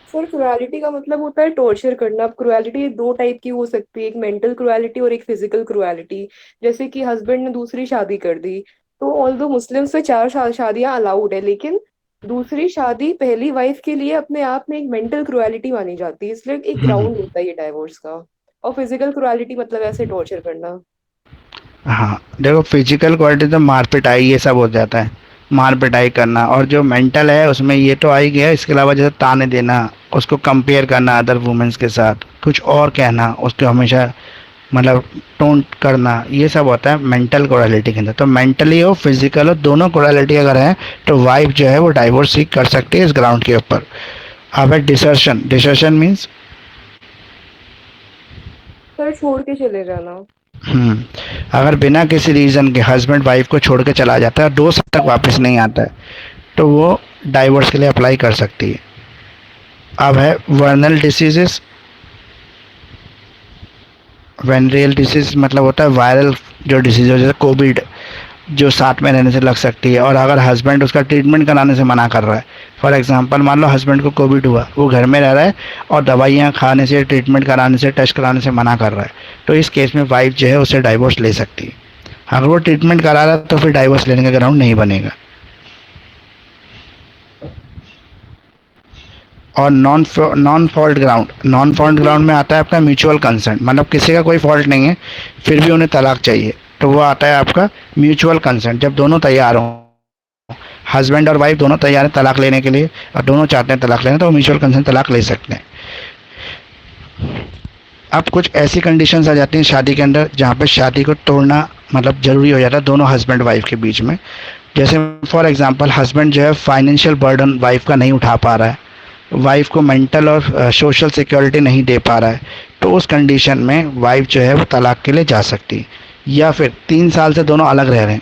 सर क्रुएलिटी का मतलब होता है टॉर्चर करना. अब क्रुएलिटी दो टाइप की हो सकती है, एक मेंटल क्रुएलिटी और एक फिजिकल क्रुएलिटी. जैसे कि हस्बैंड ने दूसरी शादी कर दी, तो ऑल्दो मुस्लिम्स में चार शादियां अलाउड है, लेकिन दूसरी शादी पहली वाइफ के लिए अपने आप में एक मेंटल क्रुएलिटी मानी जाती है, इसलिए एक ग्राउंड होता है ये डाइवोर्स का. और फिजिकल क्रुएलिटी मतलब ऐसे टॉर्चर करना. हाँ देखो, फिजिकल क्वालिटी तो मार पिटाई ये सब हो जाता है, मार पिटाई करना. और जो मेंटल है उसमें ये तो आ ही गया. इसके अलावा जैसे ताने देना, उसको कंपेयर करना अदर वुमेन्स के साथ, कुछ और कहना, उसको हमेशा मतलब टोंट करना, ये सब होता है मेंटल क्वालिटी के अंदर. तो मेंटली हो फिजिकल हो दोनों क्वालिटी अगर है तो वाइफ जो है वो डाइवोर्स सीख कर सकती है इस ग्राउंड के ऊपर. अब है डिसर्शन. डिसर्शन मीन्स सर छोड़ के चले जाना. अगर बिना किसी रीज़न के हस्बैंड वाइफ को छोड़ के चला जाता है और 2 साल तक वापस नहीं आता है तो वो डाइवोर्स के लिए अप्लाई कर सकती है. अब है वर्नल डिसीजेस. वेनरियल डिसीज मतलब होता है वायरल जो डिसीज हो, जैसे कोविड जो साथ में रहने से लग सकती है, और अगर हस्बैंड उसका ट्रीटमेंट कराने से मना कर रहा है. फॉर एग्जांपल मान लो हस्बैंड को कोविड हुआ, वो घर में रह रहा है और दवाइयाँ खाने से, ट्रीटमेंट कराने से, टेस्ट कराने से मना कर रहा है, तो इस केस में वाइफ जो है उससे डाइवोर्स ले सकती है. अगर वो ट्रीटमेंट करा रहा है तो फिर डाइवोर्स लेने का ग्राउंड नहीं बनेगा. और non fault ground. Non fault ground में आता है आपका म्यूचुअल कंसेंट. मतलब किसी का कोई फॉल्ट नहीं है फिर भी उन्हें तलाक चाहिए, तो वो आता है आपका म्यूचुअल कंसेंट. जब दोनों तैयार हों, हस्बैंड और वाइफ दोनों तैयार हैं तलाक लेने के लिए और दोनों चाहते हैं तलाक लेना, तो वो म्यूचुअल कंसेंट तलाक ले सकते हैं. अब कुछ ऐसी कंडीशंस आ जाती हैं शादी के अंदर जहाँ पे शादी को तोड़ना मतलब ज़रूरी हो जाता है दोनों हस्बैंड वाइफ के बीच में. जैसे फॉर एग्जांपल हस्बैंड जो है फाइनेंशियल बर्डन वाइफ का नहीं उठा पा रहा है, वाइफ को मेंटल और सोशल सिक्योरिटी नहीं दे पा रहा है, तो उस कंडीशन में वाइफ जो है वो तलाक के लिए जा सकती है। या फिर 3 साल से दोनों अलग रह रहे हैं,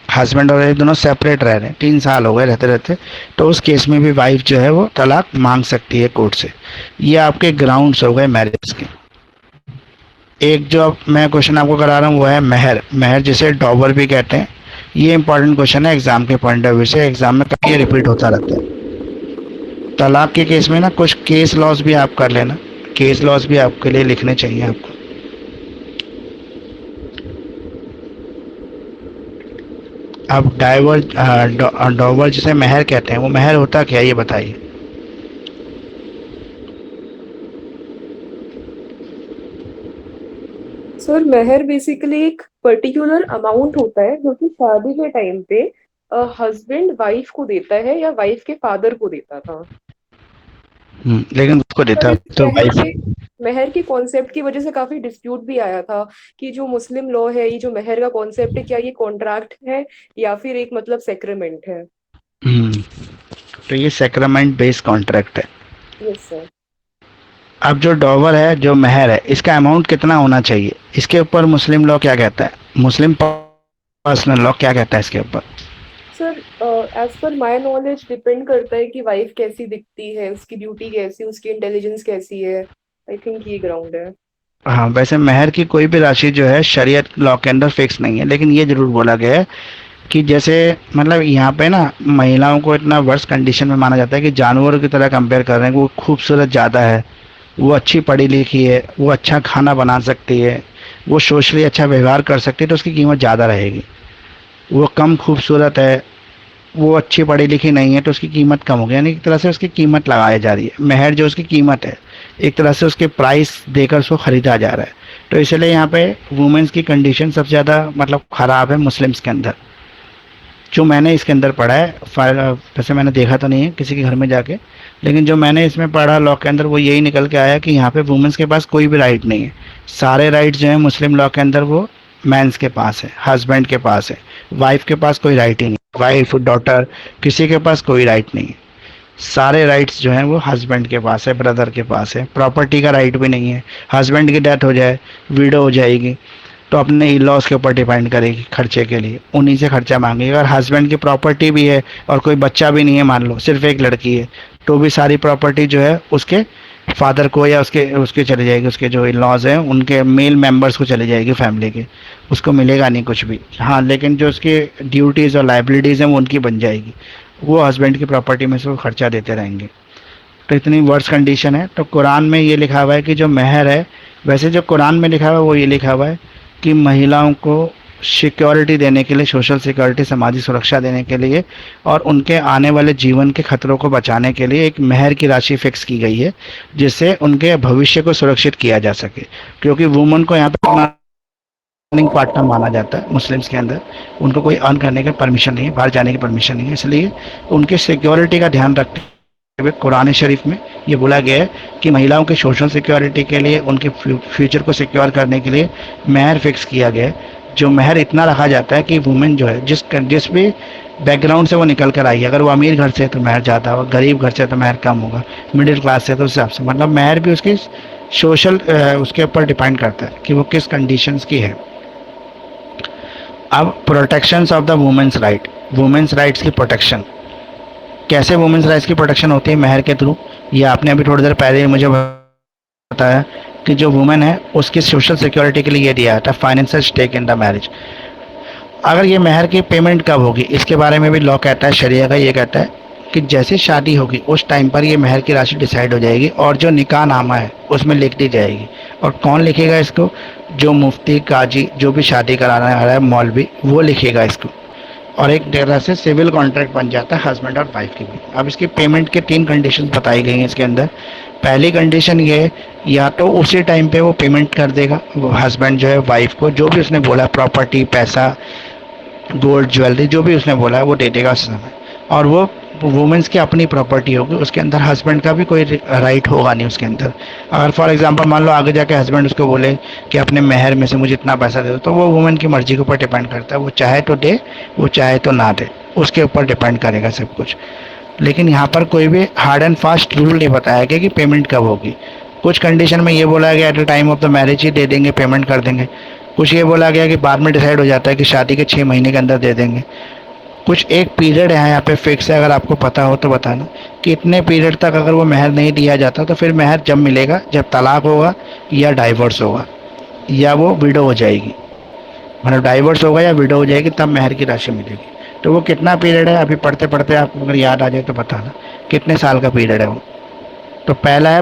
हस्बैंड और वाइफ दोनों सेपरेट रह रहे हैं, 3 साल हो गए रहते रहते, तो उस केस में भी वाइफ जो है वो तलाक मांग सकती है कोर्ट से। ये आपके ग्राउंड्स हो गए मैरिज के। एक जो अब मैं क्वेश्चन आपको करा रहा हूँ वो है महर। महर जिसे डॉवर भी कहते हैं। ये इंपॉर्टेंट क्वेश्चन है एग्जाम के पॉइंट ऑफ व्यू से, एग्जाम में कभी ये रिपीट होता रहता है। तलाक के केस में ना कुछ केस लॉस भी आप कर लेना, केस लॉस भी आपके लिए लिखने चाहिए आपको। अब डॉवर जिसे महर कहते हैं, वो महर होता क्या है ये बताइए। सर महर बेसिकली एक पर्टिकुलर अमाउंट होता है जो कि शादी के टाइम पे हस्बैंड वाइफ को देता है या वाइफ के फादर को देता था। लेकिन उसको देता पर है इस तो महर वाइफ। के महर के कॉन्सेप्ट की वजह से काफी डिस्प्यूट भी आया था कि जो मुस्लिम लॉ है, ये जो महर का कॉन्सेप्ट है, क्या ये कॉन्ट्रैक्ट है या फिर एक मतलब सेक्रेमेंट है। तो ये सेक्रामेंट बेस्ड कॉन्ट्रैक्ट है। Yes sir. अब जो डॉवर है, जो महर है, इसका अमाउंट कितना होना चाहिए, इसके ऊपर मुस्लिम लॉ क्या कहता है, मुस्लिम पर्सनल लॉ क्या कहता है इसके ऊपर। Sir as per my knowledge depend करता है कि वाइफ कैसी दिखती है, उसकी ब्यूटी कैसी, उसकी इंटेलिजेंस कैसी है। आई थिंक ये ग्राउंड है। हाँ, वैसे महर की कोई भी राशि जो है शरीयत लॉ के अंदर फिक्स नहीं है, लेकिन ये जरूर बोला गया है कि जैसे मतलब यहाँ पे ना महिलाओं को इतना वर्स कंडीशन में माना जाता है कि जानवरों की तरह कंपेयर कर रहे हैं। वो खूबसूरत ज़्यादा है, वो अच्छी पढ़ी लिखी है, वो अच्छा खाना बना सकती है, वो सोशली अच्छा व्यवहार कर सकती है, तो उसकी कीमत ज़्यादा रहेगी। वो कम खूबसूरत है, वो अच्छी पढ़ी लिखी नहीं है, तो उसकी कीमत कम होगी। यानी एक तरह से उसकी कीमत लगाई जा रही है। महर जो उसकी कीमत है, एक तरह से उसके प्राइस देकर उसको खरीदा जा रहा है। तो इसलिए यहाँ पे वुमेन्स की कंडीशन सबसे ज़्यादा मतलब ख़राब है मुस्लिम्स के अंदर। जो मैंने इसके अंदर पढ़ा है, वैसे मैंने देखा तो नहीं है किसी के घर में जाके, लेकिन जो मैंने इसमें पढ़ा लॉ के अंदर, वो यही निकल के आया कि यहाँ पे वुमेन्स के पास कोई भी राइट नहीं है। सारे राइट्स जो है मुस्लिम लॉ के अंदर वो मैंस के पास है, हस्बैंड के पास है। वाइफ के पास कोई राइट ही नहीं, वाइफ डॉटर किसी के पास कोई राइट नहीं है। सारे राइट्स जो हैं वो हस्बैंड के पास है, ब्रदर के पास है। प्रॉपर्टी का राइट भी नहीं है। हस्बैंड की डेथ हो जाए, विडो हो जाएगी, तो अपने इन लॉज के ऊपर डिपेंड करेगी खर्चे के लिए, उन्हीं से खर्चा मांगेगी। अगर हस्बैंड की प्रॉपर्टी भी है और कोई बच्चा भी नहीं है, मान लो सिर्फ एक लड़की है, तो भी सारी प्रॉपर्टी जो है उसके फादर को या उसके उसके चली जाएगी, उसके जो इन लॉज हैं उनके मेल मेंबर्स को चली जाएगी फैमिली के। उसको मिलेगा नहीं कुछ भी। हाँ, लेकिन जो उसकी ड्यूटीज़ और लाइबिलिटीज़ हैं वो उनकी बन जाएगी। वो हस्बैंड की प्रॉपर्टी में से वो खर्चा देते रहेंगे। तो इतनी वर्स कंडीशन है। तो कुरान में ये लिखा हुआ है कि जो महर है, वैसे जो कुरान में लिखा हुआ है वो ये लिखा हुआ है कि महिलाओं को सिक्योरिटी देने के लिए, सोशल सिक्योरिटी, सामाजिक सुरक्षा देने के लिए और उनके आने वाले जीवन के खतरों को बचाने के लिए एक महर की राशि फिक्स की गई है, जिससे उनके भविष्य को सुरक्षित किया जा सके। क्योंकि वुमन को यहाँ पे अर्निंग पार्टनर माना जाता है मुस्लिम्स के अंदर। उनको कोई अर्न करने की परमिशन नहीं है, बाहर जाने की परमिशन नहीं है, इसलिए उनके सिक्योरिटी का ध्यान रखते हुए कुरान शरीफ में ये बोला गया है कि महिलाओं की सोशल सिक्योरिटी के लिए, उनके फ्यूचर को सिक्योर करने के लिए महर फिक्स किया गया है। जो महर इतना रखा जाता है कि वुमेन जो है जिस भी बैकग्राउंड से वो निकल कर आई है, अगर वो अमीर घर से है तो महर ज़्यादा होगा, गरीब घर से तो महर कम होगा, मिडिल क्लास से तो उस हिसाब से, मतलब महर भी उसकी सोशल उसके ऊपर डिपेंड करता है कि वो किस कंडीशंस की है। अब protections of the women's right, women's rights की प्रोटेक्शन कैसे, वुमेन्स राइट्स की प्रोटेक्शन होती है महर के थ्रू। ये आपने अभी थोड़ी देर पहले मुझे बताया कि जो वुमेन है उसकी सोशल सिक्योरिटी के लिए ये दिया था financial stake in the marriage. अगर ये महर की पेमेंट कब होगी, इसके बारे में भी लॉ कहता है, शरिया का ये कहता है कि जैसे शादी होगी उस टाइम पर ये महर की राशि डिसाइड हो जाएगी और जो निकाह नामा है उसमें लिख दी जाएगी। और कौन लिखेगा इसको, जो मुफ्ती, काजी, जो भी शादी कराना आ रहा है, मौलवी, वो लिखेगा इसको। और एक तरह से सिविल कॉन्ट्रैक्ट बन जाता है हस्बैंड और वाइफ के बीच। अब इसकी पेमेंट के 3 कंडीशन बताई गई हैं इसके अंदर। पहली कंडीशन ये, या तो उसी टाइम पे वो पेमेंट कर देगा, वो हस्बैंड जो है वाइफ को जो भी उसने बोला, प्रॉपर्टी, पैसा, गोल्ड, ज्वेलरी, जो भी उसने बोला है वो दे देगा उस समय। और वो वुमेन्स की अपनी प्रॉपर्टी होगी, उसके अंदर हस्बैंड का भी कोई राइट होगा नहीं उसके अंदर। अगर फॉर एग्जांपल मान लो आगे जाके हस्बैंड उसको बोले कि अपने महर में से मुझे इतना पैसा दे दो, तो वो वुमेन की मर्जी के ऊपर डिपेंड करता है। वो चाहे तो दे, वो चाहे तो ना दे, उसके ऊपर डिपेंड करेगा सब कुछ। लेकिन यहाँ पर कोई भी हार्ड एंड फास्ट रूल नहीं बताया गया कि पेमेंट कब होगी। कुछ कंडीशन में ये बोला गया at the time of the marriage ही दे देंगे, पेमेंट कर देंगे। कुछ ये बोला गया कि बाद में डिसाइड हो जाता है कि शादी के 6 महीने के अंदर दे देंगे। कुछ एक पीरियड है यहाँ पे फिक्स है, अगर आपको पता हो तो बताना कि इतने पीरियड तक अगर वो मेहर नहीं दिया जाता तो फिर मेहर जब मिलेगा जब तलाक होगा या डाइवोर्स होगा या वो विडो हो जाएगी, मतलब डाइवोर्स होगा या विडो हो जाएगी, तब मेहर की राशि मिलेगी। तो वो कितना पीरियड है अभी पढ़ते पढ़ते आपको अगर याद आ जाए तो बताना कितने साल का पीरियड है वो। तो पहला है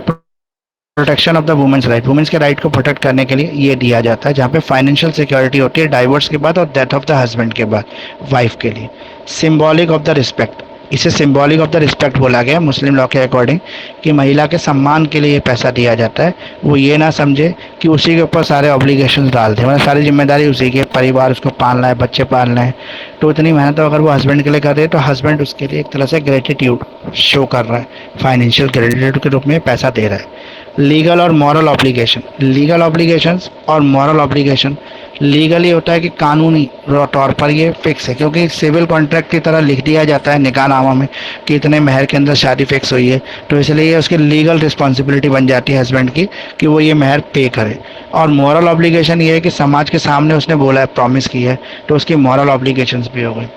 protection of the women's right, women's के राइट को प्रोटेक्ट करने के लिए ये दिया जाता है, जहाँ पे फाइनेंशियल सिक्योरिटी होती है डाइवोर्स के बाद और डेथ ऑफ द हस्बैंड के बाद वाइफ के लिए। सिंबॉलिक ऑफ द रिस्पेक्ट, इसे सिंबॉलिक ऑफ द रिस्पेक्ट बोला गया मुस्लिम लॉ के अकॉर्डिंग कि महिला के सम्मान के लिए ये पैसा दिया जाता है। वो ये ना समझे कि उसी के ऊपर सारे ऑब्लिगेशंस डाल दे, मतलब सारी जिम्मेदारी उसी की है, परिवार उसको पालना है, बच्चे पालना है, तो इतनी मेहनत अगर वो हस्बैंड के लिए कर रही है तो हस्बैंड उसके लिए एक तरह से ग्रेटिट्यूड शो कर रहा है, फाइनेंशियल ग्रेटिट्यूड के रूप में पैसा दे रहा है। लीगल और मॉरल ऑब्लिगेशन, लीगल ऑब्लिगेशंस और मॉरल ऑब्लिगेशन। लीगली होता है कि कानूनी तौर पर ये फिक्स है, क्योंकि सिविल कॉन्ट्रैक्ट की तरह लिख दिया जाता है निकाहनामा में कि इतने महर के अंदर शादी फिक्स हुई है, तो इसलिए ये उसकी लीगल रिस्पॉन्सिबिलिटी बन जाती है हस्बैंड की कि वो ये महर पे करे। और मॉरल ऑब्लिगेशन ये है कि समाज के सामने उसने बोला है, प्रॉमिस की है, तो उसकी मॉरल ऑब्लिगेशंस भी हो गई।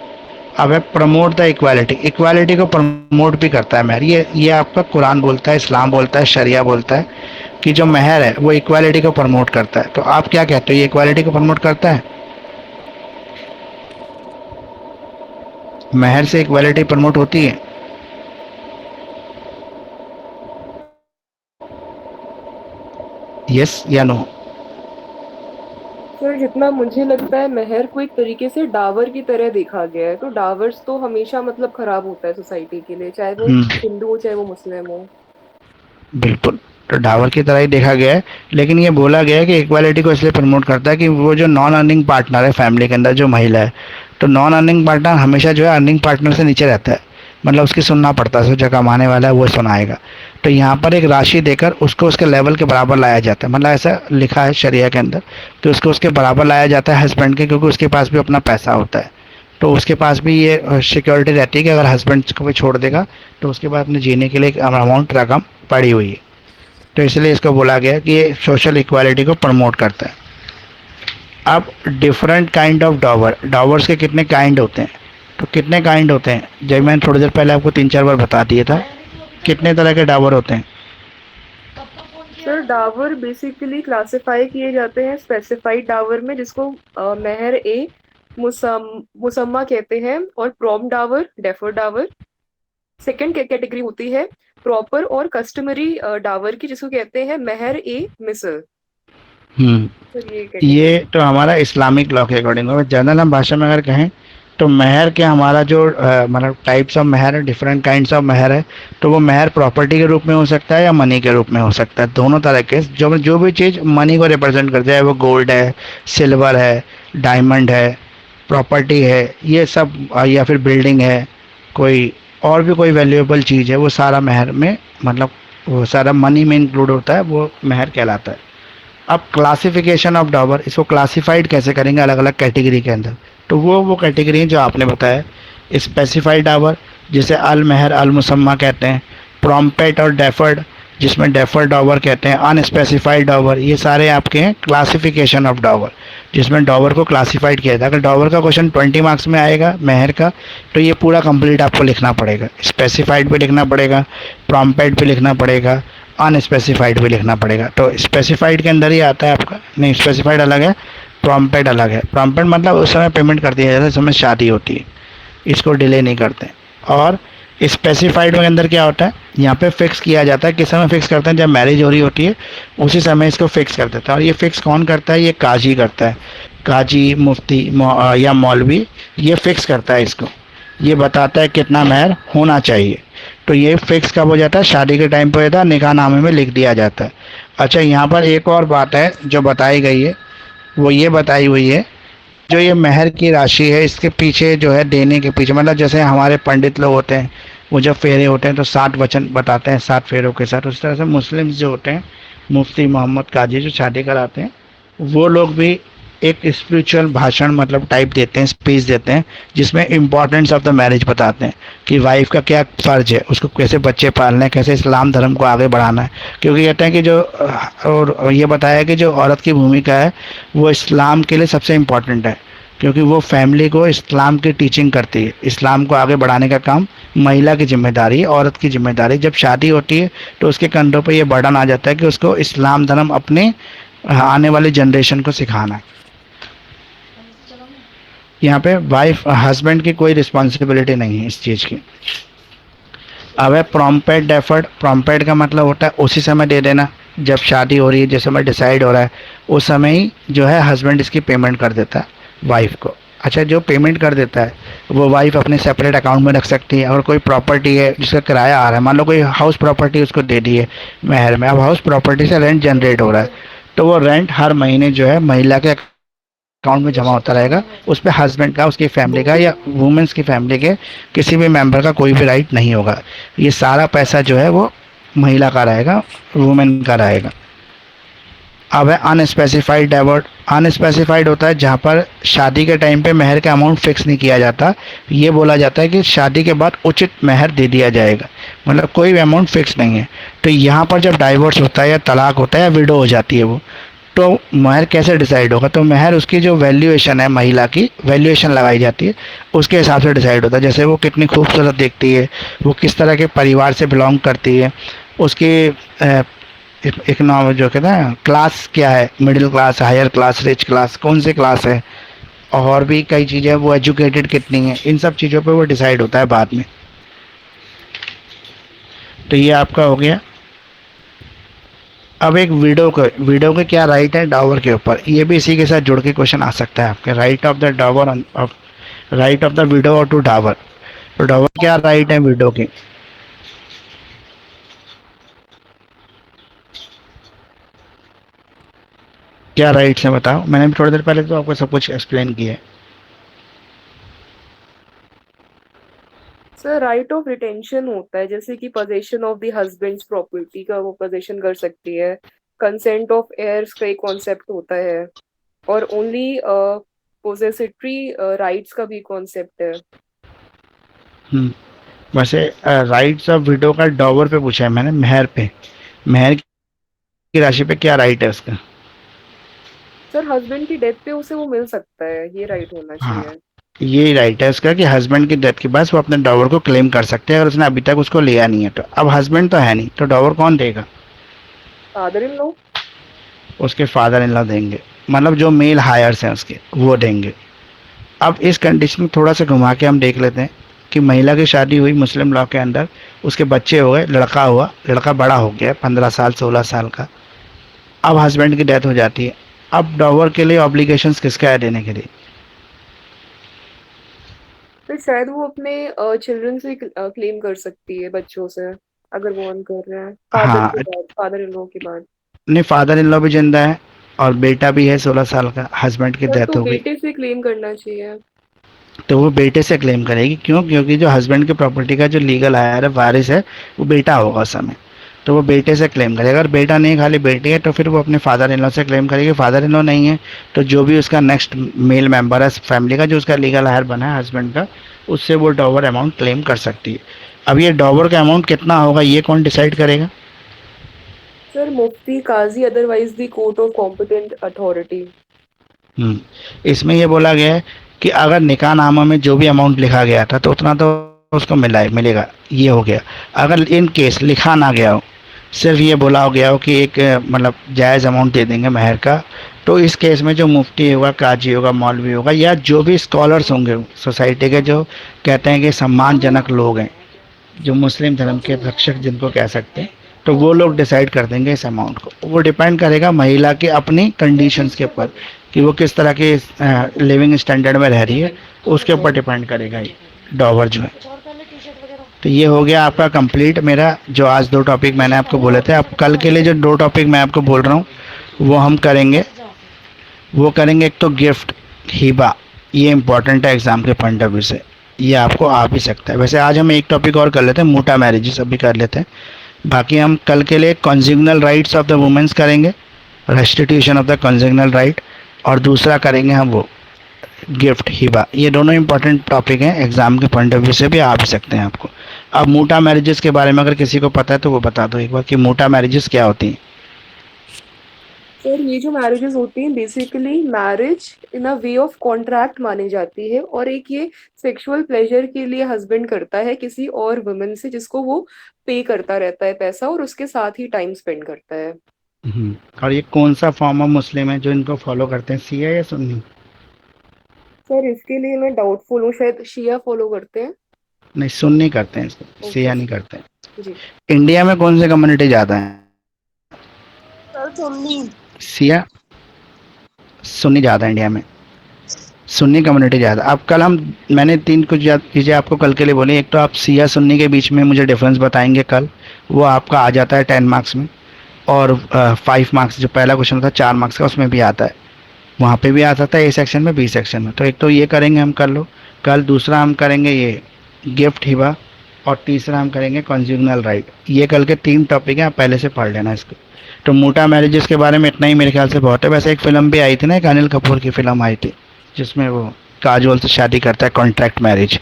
अब है प्रमोट द इक्वालिटी, इक्वालिटी को प्रमोट भी करता है महर। ये आपका कुरान बोलता है, इस्लाम बोलता है, शरिया बोलता है कि जो महर है वो इक्वालिटी को प्रमोट करता है। तो आप क्या कहते हो, ये इक्वालिटी को प्रमोट करता है? महर से इक्वालिटी प्रमोट होती है? यस या नो? सर जितना मुझे लगता है मेहर को एक तरीके से डावर की तरह देखा गया है, तो डावर्स तो हमेशा मतलब खराब होता है सोसाइटी के लिए, चाहे वो हिंदू हो चाहे वो मुस्लिम हो। बिल्कुल, तो डावर की तरह ही देखा गया है, लेकिन ये बोला गया है कि इक्वालिटी को इसलिए प्रमोट करता है कि वो जो नॉन अर्निंग पार्टनर है फैमिली के अंदर, जो महिला है, तो नॉन अर्निंग पार्टनर हमेशा जो है अर्निंग पार्टनर से नीचे रहता है, मतलब उसकी सुनना पड़ता है, जो कमाने वाला है वो सुनाएगा। तो यहाँ पर एक राशि देकर उसको उसके लेवल के बराबर लाया जाता है, मतलब ऐसा लिखा है शरिया के अंदर कि उसको उसके बराबर लाया जाता है हस्बैंड के, क्योंकि उसके पास भी अपना पैसा होता है, तो उसके पास भी ये सिक्योरिटी रहती है कि अगर हस्बैंड को भी छोड़ देगा तो उसके पास अपने जीने के लिए एक अमाउंट रकम पड़ी हुई है। तो इसलिए इसको बोला गया कि ये सोशल इक्वालिटी को प्रमोट करता है। अब डिफरेंट काइंड ऑफ डॉवर, डॉवर्स के कितने काइंड होते हैं? तो कितने काइंड होते हैं, जब मैंने थोड़ी देर पहले आपको 3-4 बार बता दिया था, कितने तरह के डावर होते हैं? सर डावर बेसिकली क्लासिफाई किए जाते हैं स्पेसिफाइड डावर में, जिसको मेहर ए मुसम्मा कहते हैं, और prom Dawar, defer Dawar. Second category होती है प्रॉपर और कस्टमरी डावर की, जिसको कहते हैं मेहर ए मिसल। सर ये तो हमारा इस्लामिक लॉ के अकॉर्डिंग है। जनरल हम भाषा में अगर कहें तो महर के हमारा जो मतलब टाइप्स ऑफ महर है, डिफरेंट काइंड्स ऑफ महर है, तो वो महर प्रॉपर्टी के रूप में हो सकता है या मनी के रूप में हो सकता है, दोनों तरह के। जो भी चीज़ मनी को रिप्रेजेंट करती है, वो गोल्ड है, सिल्वर है, डायमंड है, प्रॉपर्टी है, ये सब, या फिर बिल्डिंग है, कोई और भी कोई वैल्यूएबल चीज़ है, वो सारा महर में, मतलब वो सारा मनी में इंक्लूड होता है, वो महर कहलाता है। अब क्लासिफिकेशन ऑफ डॉवर, इसको क्लासिफाइड कैसे करेंगे अलग अलग कैटेगरी के अंदर, तो वो कैटेगरी जो आपने बताया, स्पेसिफाइड डावर जिसे अल महर अल मुसम्मा कहते हैं, प्रॉम्प्टेड और डेफर्ड जिसमें डेफर्ड डावर कहते हैं, अनस्पेसिफाइड डावर, ये सारे आपके हैं क्लासिफिकेशन ऑफ डावर, जिसमें डावर को क्लासिफाइड किया जाता है। अगर डावर का क्वेश्चन 20 मार्क्स में आएगा महर का, तो ये पूरा कंप्लीट आपको लिखना पड़ेगा, स्पेसिफाइड भी लिखना पड़ेगा, प्रॉम्प्टेड भी लिखना पड़ेगा, अनस्पेसिफाइड भी लिखना पड़ेगा। तो स्पेसिफाइड के अंदर ही आता है आपका, नहीं स्पेसिफाइड अलग है, प्रॉम्प्टेड अलग है। प्रॉम्प्टेड मतलब उस समय पेमेंट कर दिया जाता है, उस समय शादी होती है, इसको डिले नहीं करते। और स्पेसिफाइड के अंदर क्या होता है, यहाँ पे फिक्स किया जाता है, किस समय फिक्स करते हैं, जब मैरिज हो रही होती है उसी समय इसको फिक्स कर देता है। और ये फिक्स कौन करता है, ये काजी करता है, काजी, मुफ्ती या मौलवी, ये फिक्स करता है इसको, ये बताता है कितना महर होना चाहिए। तो ये फिक्स कब हो जाता है, शादी के टाइम पर होता है, निकाहनामे में लिख दिया जाता है। अच्छा, यहाँ पर एक और बात है जो बताई गई है, वो ये बताई हुई है, जो ये महर की राशि है इसके पीछे जो है, देने के पीछे, मतलब जैसे हमारे पंडित लोग होते हैं, वो जब फेरे होते हैं तो 7 वचन बताते हैं 7 फेरों के साथ, उस तरह से मुस्लिम्स जो होते हैं, मुफ्ती, मोहम्मद, काजी, जो शादी कराते हैं, वो लोग भी एक स्पिरिचुअल भाषण मतलब टाइप देते हैं, स्पीच देते हैं, जिसमें इम्पोर्टेंस ऑफ द मैरिज बताते हैं कि वाइफ का क्या फ़र्ज है, उसको कैसे बच्चे पालने हैं, कैसे इस्लाम धर्म को आगे बढ़ाना है। क्योंकि कहते हैं कि जो और ये बताया कि जो औरत की भूमिका है वो इस्लाम के लिए सबसे इम्पोर्टेंट है, क्योंकि वो फैमिली को इस्लाम की टीचिंग करती है। इस्लाम को आगे बढ़ाने का काम महिला की जिम्मेदारी है, औरत की जिम्मेदारी। जब शादी होती है तो उसके कंधों पर ये बर्डन आ जाता है कि उसको इस्लाम धर्म अपने आने वाली जनरेशन को सिखाना है। यहाँ पे वाइफ हस्बैंड की कोई रिस्पॉन्सिबिलिटी नहीं है इस चीज़ की। अब है प्रॉम्प्टेड एफर्ट। प्रॉम्प्टेड का मतलब होता है उसी समय दे देना जब शादी हो रही है, जिस समय डिसाइड हो रहा है उस समय ही जो है हस्बैंड इसकी पेमेंट कर देता है वाइफ को। अच्छा, जो पेमेंट कर देता है वो वाइफ अपने सेपरेट अकाउंट में रख सकती है। और कोई प्रॉपर्टी है जिसका किराया आ रहा है, मान लो कोई हाउस प्रॉपर्टी उसको दे दी है महर में, अब हाउस प्रॉपर्टी से रेंट जनरेट हो रहा है, तो वो रेंट हर महीने जो है महिला के अकाउंट में जमा होता रहेगा। उस पर हस्बैंड का, उसकी फैमिली का या वुमेन्स की फैमिली के किसी भी मेंबर का कोई भी राइट नहीं होगा। ये सारा पैसा जो है वो महिला का रहेगा, वुमेन का रहेगा। अब है अनस्पेसिफाइड डाइवर्ट। अनस्पेसिफाइड होता है जहाँ पर शादी के टाइम पे महर का अमाउंट फिक्स नहीं किया जाता। ये बोला जाता है कि शादी के बाद उचित महर दे दिया जाएगा, मतलब कोई भी अमाउंट फिक्स नहीं है। तो यहाँ पर जब डाइवोर्स होता है या तलाक होता है या विडो हो जाती है वो, तो महर कैसे डिसाइड होगा? तो महर उसकी जो वैल्यूएशन है, महिला की वैल्यूएशन लगाई जाती है, उसके हिसाब से डिसाइड होता है। जैसे वो कितनी खूबसूरत दिखती है, वो किस तरह के परिवार से बिलोंग करती है, उसकी इकोनॉमी जो कहते हैं क्लास क्या है, middle class, higher class, rich class, कौन सी क्लास है, और भी कई चीज़ें, वो एजुकेटेड कितनी है, इन सब चीज़ों पे वो डिसाइड होता है बाद में। तो ये आपका हो गया। अब एक विडो के क्या राइट है डावर के ऊपर, ये भी इसी के साथ जुड़ के क्वेश्चन आ सकता है आपके। Right of the dower of right of the widow और टू डावर। तो डावर क्या राइट है विडो की? क्या राइट्स है बताओ? मैंने भी थोड़ी देर पहले तो आपको सब कुछ एक्सप्लेन किया है। सर राइट ऑफ रिटेंशन होता है, जैसे कि possession of the husband's property का वो पोजेशन कर सकती है। कंसेंट ऑफ हेयर्स का एक कॉन्सेप्ट होता है, और ओनली पोजेसिटरी राइट्स का भी कॉन्सेप्ट है। वैसे राइट्स ऑफ विडो का डॉवर पे पूछा है मैंने, मेहर पे। मेहर की राशि पे क्या राइट है उसका? सर हस्बैंड की डेथ पे उसे वो मिल सकता है, ये राइट होना हाँ, चाहिए। ये राइट है उसका कि हस्बैंड की डेथ के बाद वो अपने डॉवर को क्लेम कर सकते हैं अगर उसने अभी तक उसको लिया नहीं है तो। अब हस्बैंड तो है नहीं, तो डॉवर कौन देगा? Father in law. उसके फादर इन लॉ देंगे, मतलब जो मेल हायर्स हैं उसके, वो देंगे। अब इस कंडीशन में थोड़ा सा घुमा के हम देख लेते हैं कि महिला की शादी हुई मुस्लिम लॉ के अंदर, उसके बच्चे हो गए, लड़का हुआ, लड़का बड़ा हो गया 15 साल 16 साल का। अब हस्बैंड की डेथ हो जाती है। अब डॉवर के लिए ऑब्लिगेशंस किसका है देने के लिए? फिर शायद वो अपने चिल्ड्रन से क्लेम कर सकती है, बच्चों से, अगर वो अर्न कर रहे हैं फादर हाँ, के बाद, फादर इन लॉ के बाद। नहीं, फादर इन लॉ भी जिंदा है और बेटा भी है 16 साल का, हस्बैंड की सर डेथ तो हो गई। बेटे से क्लेम करना चाहिए। तो वो बेटे से क्लेम करेगी। क्यों? क्योंकि जो हस्बैंड की प्रॉपर्टी का जो लीगल हायर है, वारिस है, वो बेटा होगा उस समय। तो वो बेटे से क्लेम करेगा। अगर बेटा नहीं, खाली बेटी है, तो फिर वो अपने फादर इन लॉ से क्लेम करेगी। फादर इन लॉ नहीं है तो जो भी उसका नेक्स्ट मेल मेंबर है फैमिली का, जो उसका लीगल हायर बना है हस्बैंड का, उससे वो डॉवर अमाउंट क्लेम कर सकती है। अब ये डॉवर का अमाउंट कितना होगा ये कौन डिसाइड करेगा? सर मुफ्ती, काजी, otherwise the court of competent authority. इसमें ये बोला गया है कि अगर निकाहनामा में जो भी अमाउंट लिखा गया था तो उतना तो उसको मिलेगा। ये हो गया। अगर इन केस लिखा ना गया हो, सिर्फ ये बोला हो गया हो कि एक मतलब जायज़ अमाउंट दे देंगे महर का, तो इस केस में जो मुफ्ती होगा, काजी होगा, मौलवी होगा, या जो भी स्कॉलर्स होंगे सोसाइटी के, जो कहते हैं कि सम्मानजनक लोग हैं, जो मुस्लिम धर्म के रक्षक जिनको कह सकते हैं, तो वो लोग डिसाइड कर देंगे इस अमाउंट को। वो डिपेंड करेगा महिला के अपनी कंडीशंस के ऊपर कि वो किस तरह के लिविंग स्टैंडर्ड में रह रही है, उसके ऊपर डिपेंड करेगा ये डॉवर जो है। तो ये हो गया आपका कंप्लीट मेरा जो आज 2 टॉपिक मैंने आपको बोले थे। अब कल के लिए जो 2 टॉपिक मैं आपको बोल रहा हूँ वो हम करेंगे। वो करेंगे एक तो गिफ्ट, हिबा। ये इंपॉर्टेंट है एग्ज़ाम के पॉइंट ऑफ व्यू से, ये आपको आ भी सकता है। वैसे आज हम एक टॉपिक और कर लेते हैं, मूटा मैरिजेस अभी कर लेते हैं। बाकी हम कल के लिए कॉन्जुगनल राइट्स ऑफ द वुमेन्स करेंगे, रेस्टिट्यूशन ऑफ द कॉन्जुगनल राइट, और दूसरा करेंगे हम वो गिफ्ट हिबा। ये दोनों इंपॉर्टेंट टॉपिक हैं, एग्जाम के पॉइंट ऑफ व्यू से भी आ भी सकते हैं आपको। अब मोटा मैरिजेस के बारे में अगर किसी को पता है तो वो बता दो एक बार कि मोटा मैरिजेस क्या होती हैं। सर ये जो मैरिजेस होती हैं basically marriage in a way of contract मानी जाती है, और एक ये सेक्सुअल प्लेजर के लिए हस्बैंड करता है किसी और वुमन से जिसको वो पे करता रहता है पैसा, और उसके साथ ही टाइम स्पेंड करता है। और ये कौन सा फॉर्म ऑफ मुस्लिम है जो इनको फॉलो करते हैं, शिया या सुन्नी? सर इसके लिए मैं डाउटफुल हूँ, शायद शिया फॉलो करते हैं। नहीं, सुन्नी करते हैं इसको, ओके शिया नहीं करते हैं। जी। इंडिया में कौन सी कम्युनिटी ज़्यादा है? सर सुन्नी। शिया, सुन्नी ज़्यादा है इंडिया में, सुन्नी कम्युनिटी ज़्यादा। अब कल हम मैंने तीन कुछ चीज़ें आपको कल के लिए बोली। एक तो आप शिया सुन्नी के बीच में मुझे डिफरेंस बताएंगे कल, वो आपका आ जाता है 10 मार्क्स में। और 5 मार्क्स, जो पहला क्वेश्चन था 4 मार्क्स का, उसमें भी आता है, वहाँ पे भी आ सकता है, ए सेक्शन में, बी सेक्शन में। तो एक तो ये करेंगे हम, कर लो कल। दूसरा हम करेंगे ये गिफ्ट हिबा, और तीसरा हम करेंगे कॉन्जुगनल राइट। ये कल के 3 टॉपिक हैं, आप पहले से पढ़ लेना इसको। तो मोटा मैरिजेस के बारे में इतना ही मेरे ख्याल से बहुत है। वैसे एक फ़िल्म भी आई थी ना, एक अनिल कपूर की फ़िल्म आई थी जिसमें वो काजोल से शादी करता है, कॉन्ट्रैक्ट मैरिज।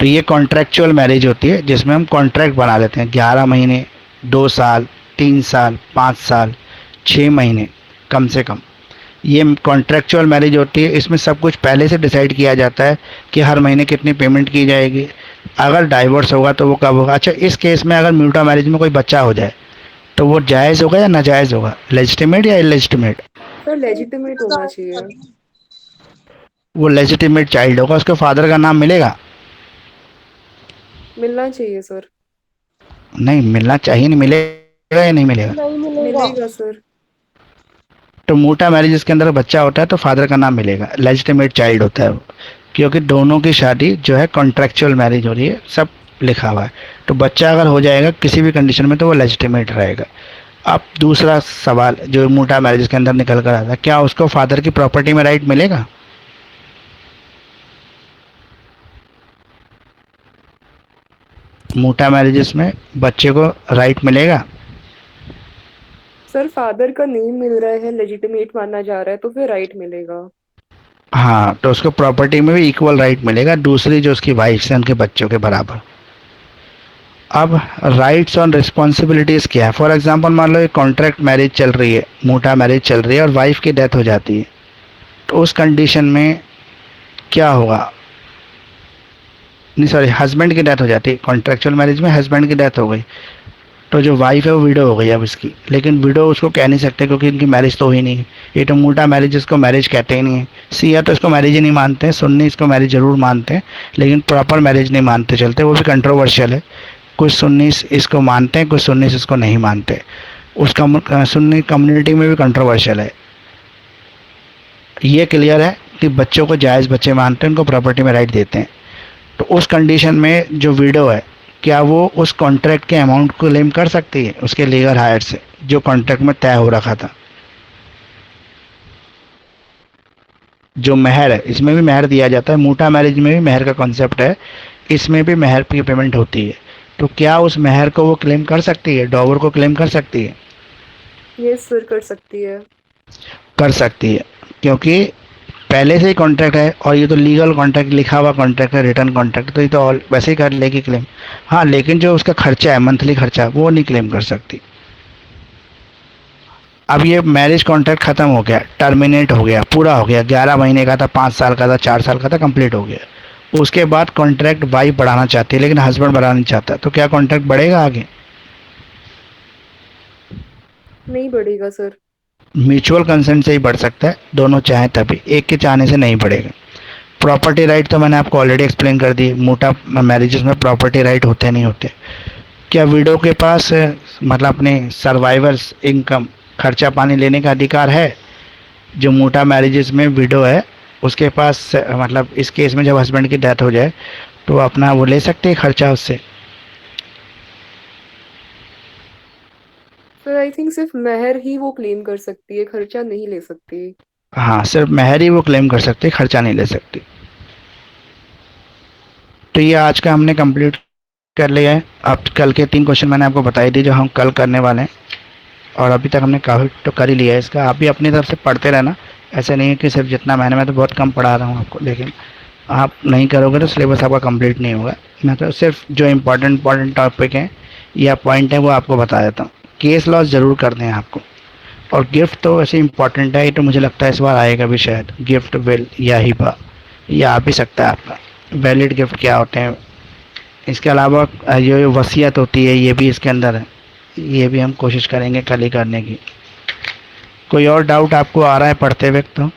तो ये कॉन्ट्रैक्चुअल मैरिज होती है जिसमें हम कॉन्ट्रैक्ट बना लेते हैं, 11 महीने, 2 साल, 3 साल, 5 साल, 6 महीने कम से कम। ये कॉन्ट्रैक्चुअल मैरिज होती है, इसमें सब कुछ पहले से डिसाइड किया जाता है कि हर महीने कितनी पेमेंट की जाएगी, अगर डाइवोर्स होगा तो वो कब होगा। अच्छा, इस केस में अगर म्यूटा मैरिज में कोई बच्चा हो जाए तो वो जायज़ होगा या नाजायज़ होगा, लेजिटिमेट या इलेजिटिमेट? सर लेजिटिमेट होना चाहिए। वो लेजिटिमेट चाइल्ड होगा, उसके फादर का नाम मिलेगा? मिलना चाहिए सर। नहीं मिलना चाहिए, नहीं मिलेगा या नहीं मिलेगा? नहीं मिलेगा। मिलेगा सर। तो मोटा मैरिज के अंदर बच्चा होता है तो फादर का नाम मिलेगा, लेजिटिमेट चाइल्ड होता है वो, क्योंकि दोनों की शादी जो है कॉन्ट्रैक्चुअल मैरिज हो रही है, सब लिखा हुआ है। तो बच्चा अगर हो जाएगा किसी भी कंडीशन में तो वो लेजिटिमेट रहेगा। अब दूसरा सवाल जो मोटा मैरिज के अंदर निकल कर आता है, क्या उसको फादर की प्रॉपर्टी में राइट मिलेगा? मोटा मैरिजेस में बच्चे को राइट मिलेगा? सर फादर का नेम मिल रहा है, लेजिटिमेट माना जा रहा है, तो फिर राइट मिलेगा। हाँ, तो उसको प्रॉपर्टी में भी इक्वल राइट मिलेगा, दूसरी जो उसकी वाइफ है उनके बच्चों के बराबर। अब राइट्स और रिस्पॉन्सिबिलिटीज़ क्या है? फॉर एग्जांपल मान लो एक कॉन्ट्रैक्ट मैरिज चल रही है, मोटा मैरिज चल रही है, और वाइफ की डेथ हो जाती है, तो उस कंडीशन में क्या होगा? नहीं सॉरी, हस्बैंड की डेथ हो जाती है, कॉन्ट्रैक्चुअल मैरिज में हस्बैंड की डेथ हो गई, तो जो वाइफ है वो विडो हो गई अब इसकी। लेकिन विडो उसको कह नहीं सकते क्योंकि इनकी मैरिज तो हुई नहीं है। ये तो मोटा मैरिज, इसको मैरिज कहते ही नहीं है। सिया तो इसको मैरिज ही नहीं मानते हैं, सुन्नी इसको मैरिज जरूर मानते हैं लेकिन प्रॉपर मैरिज नहीं मानते चलते, वो भी कंट्रोवर्शियल है। कुछ सुन्नी इसको मानते हैं, कुछ सुन्नी इसको नहीं मानते। उसका सुन्नी कम्युनिटी में भी कंट्रोवर्शियल है। ये क्लियर है कि बच्चों को जायज़ बच्चे मानते हैं, उनको प्रॉपर्टी में राइट देते हैं। तो उस कंडीशन में जो विडो है, क्या वो उस कॉन्ट्रैक्ट के अमाउंट को क्लेम कर सकती है उसके लीगल हायर से, जो कॉन्ट्रैक्ट में तय हो रखा था? जो मेहर है, इसमें भी मेहर दिया जाता है, मोटा मैरिज में भी मेहर का कॉन्सेप्ट है, इसमें भी मेहर की पेमेंट होती है। तो क्या उस मेहर को वो क्लेम कर सकती है, डॉवर को क्लेम कर सकती है? यस सर, कर सकती है। कर सकती है, क्योंकि पहले से ही कॉन्ट्रैक्ट है, और ये तो लीगल कॉन्ट्रैक्ट, लिखा हुआ कॉन्ट्रैक्ट है, रिटर्न कॉन्ट्रैक्ट, तो ये तो वैसे ही कर लेगी क्लेम। हाँ, लेकिन जो उसका खर्चा है, मंथली खर्चा, वो नहीं क्लेम कर सकती। अब ये मैरिज कॉन्ट्रैक्ट खत्म हो गया, टर्मिनेट हो गया, पूरा हो गया, 11 महीने का था, 5 साल का था, 4 साल का था, कंप्लीट हो गया। उसके बाद कॉन्ट्रैक्ट वाइफ बढ़ाना चाहती है लेकिन हस्बैंड बढ़ाना नहीं चाहता, तो क्या कॉन्ट्रैक्ट बढ़ेगा आगे? नहीं बढ़ेगा सर। म्यूचुअल कंसेंट से ही बढ़ सकता है, दोनों चाहें तभी, एक के चाहने से नहीं बढ़ेगा। प्रॉपर्टी राइट तो मैंने आपको ऑलरेडी एक्सप्लेन कर दी, मोटा मैरिजेस में प्रॉपर्टी राइट होते नहीं होते। क्या विडो के पास मतलब अपने सर्वाइवर्स इनकम, खर्चा पानी लेने का अधिकार है? जो मोटा मैरिजेस में विडो है उसके पास मतलब इस केस में जब हस्बैंड की डेथ हो जाए तो अपना वो ले सकते हैं खर्चा उससे? सर आई थिंक सिर्फ मेहर ही वो क्लेम कर सकती है, खर्चा नहीं ले सकती। हाँ, सिर्फ मेहर ही वो क्लेम कर सकते, खर्चा नहीं ले सकती। तो ये आज का हमने कंप्लीट कर लिया है। अब कल के 3 क्वेश्चन मैंने आपको बताई दी जो हम कल करने वाले हैं, और अभी तक हमने काफ़ी तो कर ही लिया है इसका। आप भी अपनी तरफ से पढ़ते रहना, ऐसा नहीं है कि सिर्फ जितना मैंने, मैं तो बहुत कम पढ़ा रहा हूँ आपको, लेकिन आप नहीं करोगे तो सिलेबस आपका कंप्लीट नहीं होगा। मैं तो सिर्फ जो इम्पोर्टेंट टॉपिक हैं या पॉइंट है वो आपको बता देता हूँ। केस लॉस ज़रूर कर दें आपको। और गिफ्ट तो वैसे इम्पोर्टेंट है, ये तो मुझे लगता है इस बार आएगा भी शायद, गिफ्ट विल या हिबा, ये आ भी सकता है आपका। वैलिड गिफ्ट क्या होते हैं, इसके अलावा ये वसीयत होती है ये भी इसके अंदर है, ये भी हम कोशिश करेंगे कल ही करने की। कोई और डाउट आपको आ रहा है पढ़ते वक्त तो?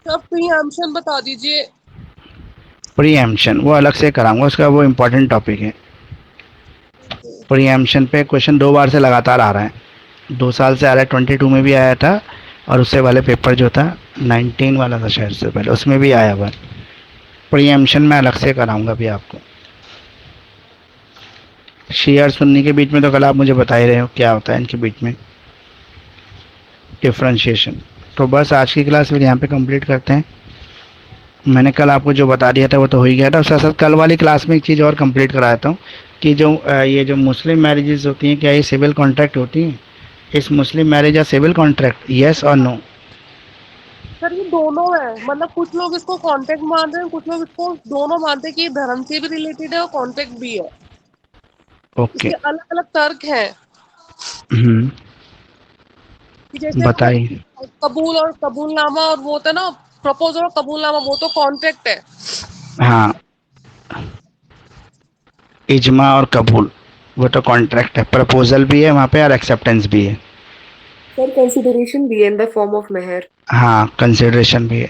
सब प्रीएम्पशन बता दीजिए। प्रीएम्पशन वो अलग से कराऊंगा, उसका वो इम्पोर्टेंट टॉपिक है। प्रीएम्पशन पे क्वेश्चन 2 बार से लगातार आ रहा है, 2 साल से आ रहा है, 22 में भी आया था और उससे वाले पेपर जो था 19 वाला था शायद से पहले, उसमें भी आया हुआ। प्रीएम्पशन में अलग से कराऊंगा भी आपको। शेयर सुन्नी के बीच में तो कल आप मुझे बता ही रहे हो क्या होता है इनके बीच में डिफ्रेंशिएशन। तो बस आज की क्लास फिर यहाँ पे कंप्लीट करते हैं। मैंने कल आपको जो बता दिया था वो तो हो ही गया था। साथ साथ कल वाली क्लास में एक चीज़ और कंप्लीट करा देता हूँ कि जो ये जो मुस्लिम मैरिजेस होती हैं, क्या ये सिविल कॉन्ट्रैक्ट होती हैं? इस मुस्लिम मैरिज या सिविल कॉन्ट्रैक्ट, येस और नो? सर ये दोनों है, मतलब कुछ लोग इसको कॉन्ट्रैक्ट मानते हैं, कुछ लोग इसको दोनों मानते हैं कि ये धर्म से भी रिलेटेड है और कॉन्ट्रैक्ट भी है। ओके। इसके अलग अलग तर्क हैं हम्म, कि जैसे बताइए। कबूल और कबूलनामा, और वो होता है ना प्रपोजल और कबूलनामा, वो तो कॉन्ट्रैक्ट है। हाँ, इजमा और कबूल वो तो कॉन्ट्रैक्ट है, प्रपोजल भी है वहाँ पे और एक्सेप्टेंस भी है। सर कंसिडरेशन भी है इन द फॉर्म ऑफ मेहर। हाँ, कंसिडरेशन भी है।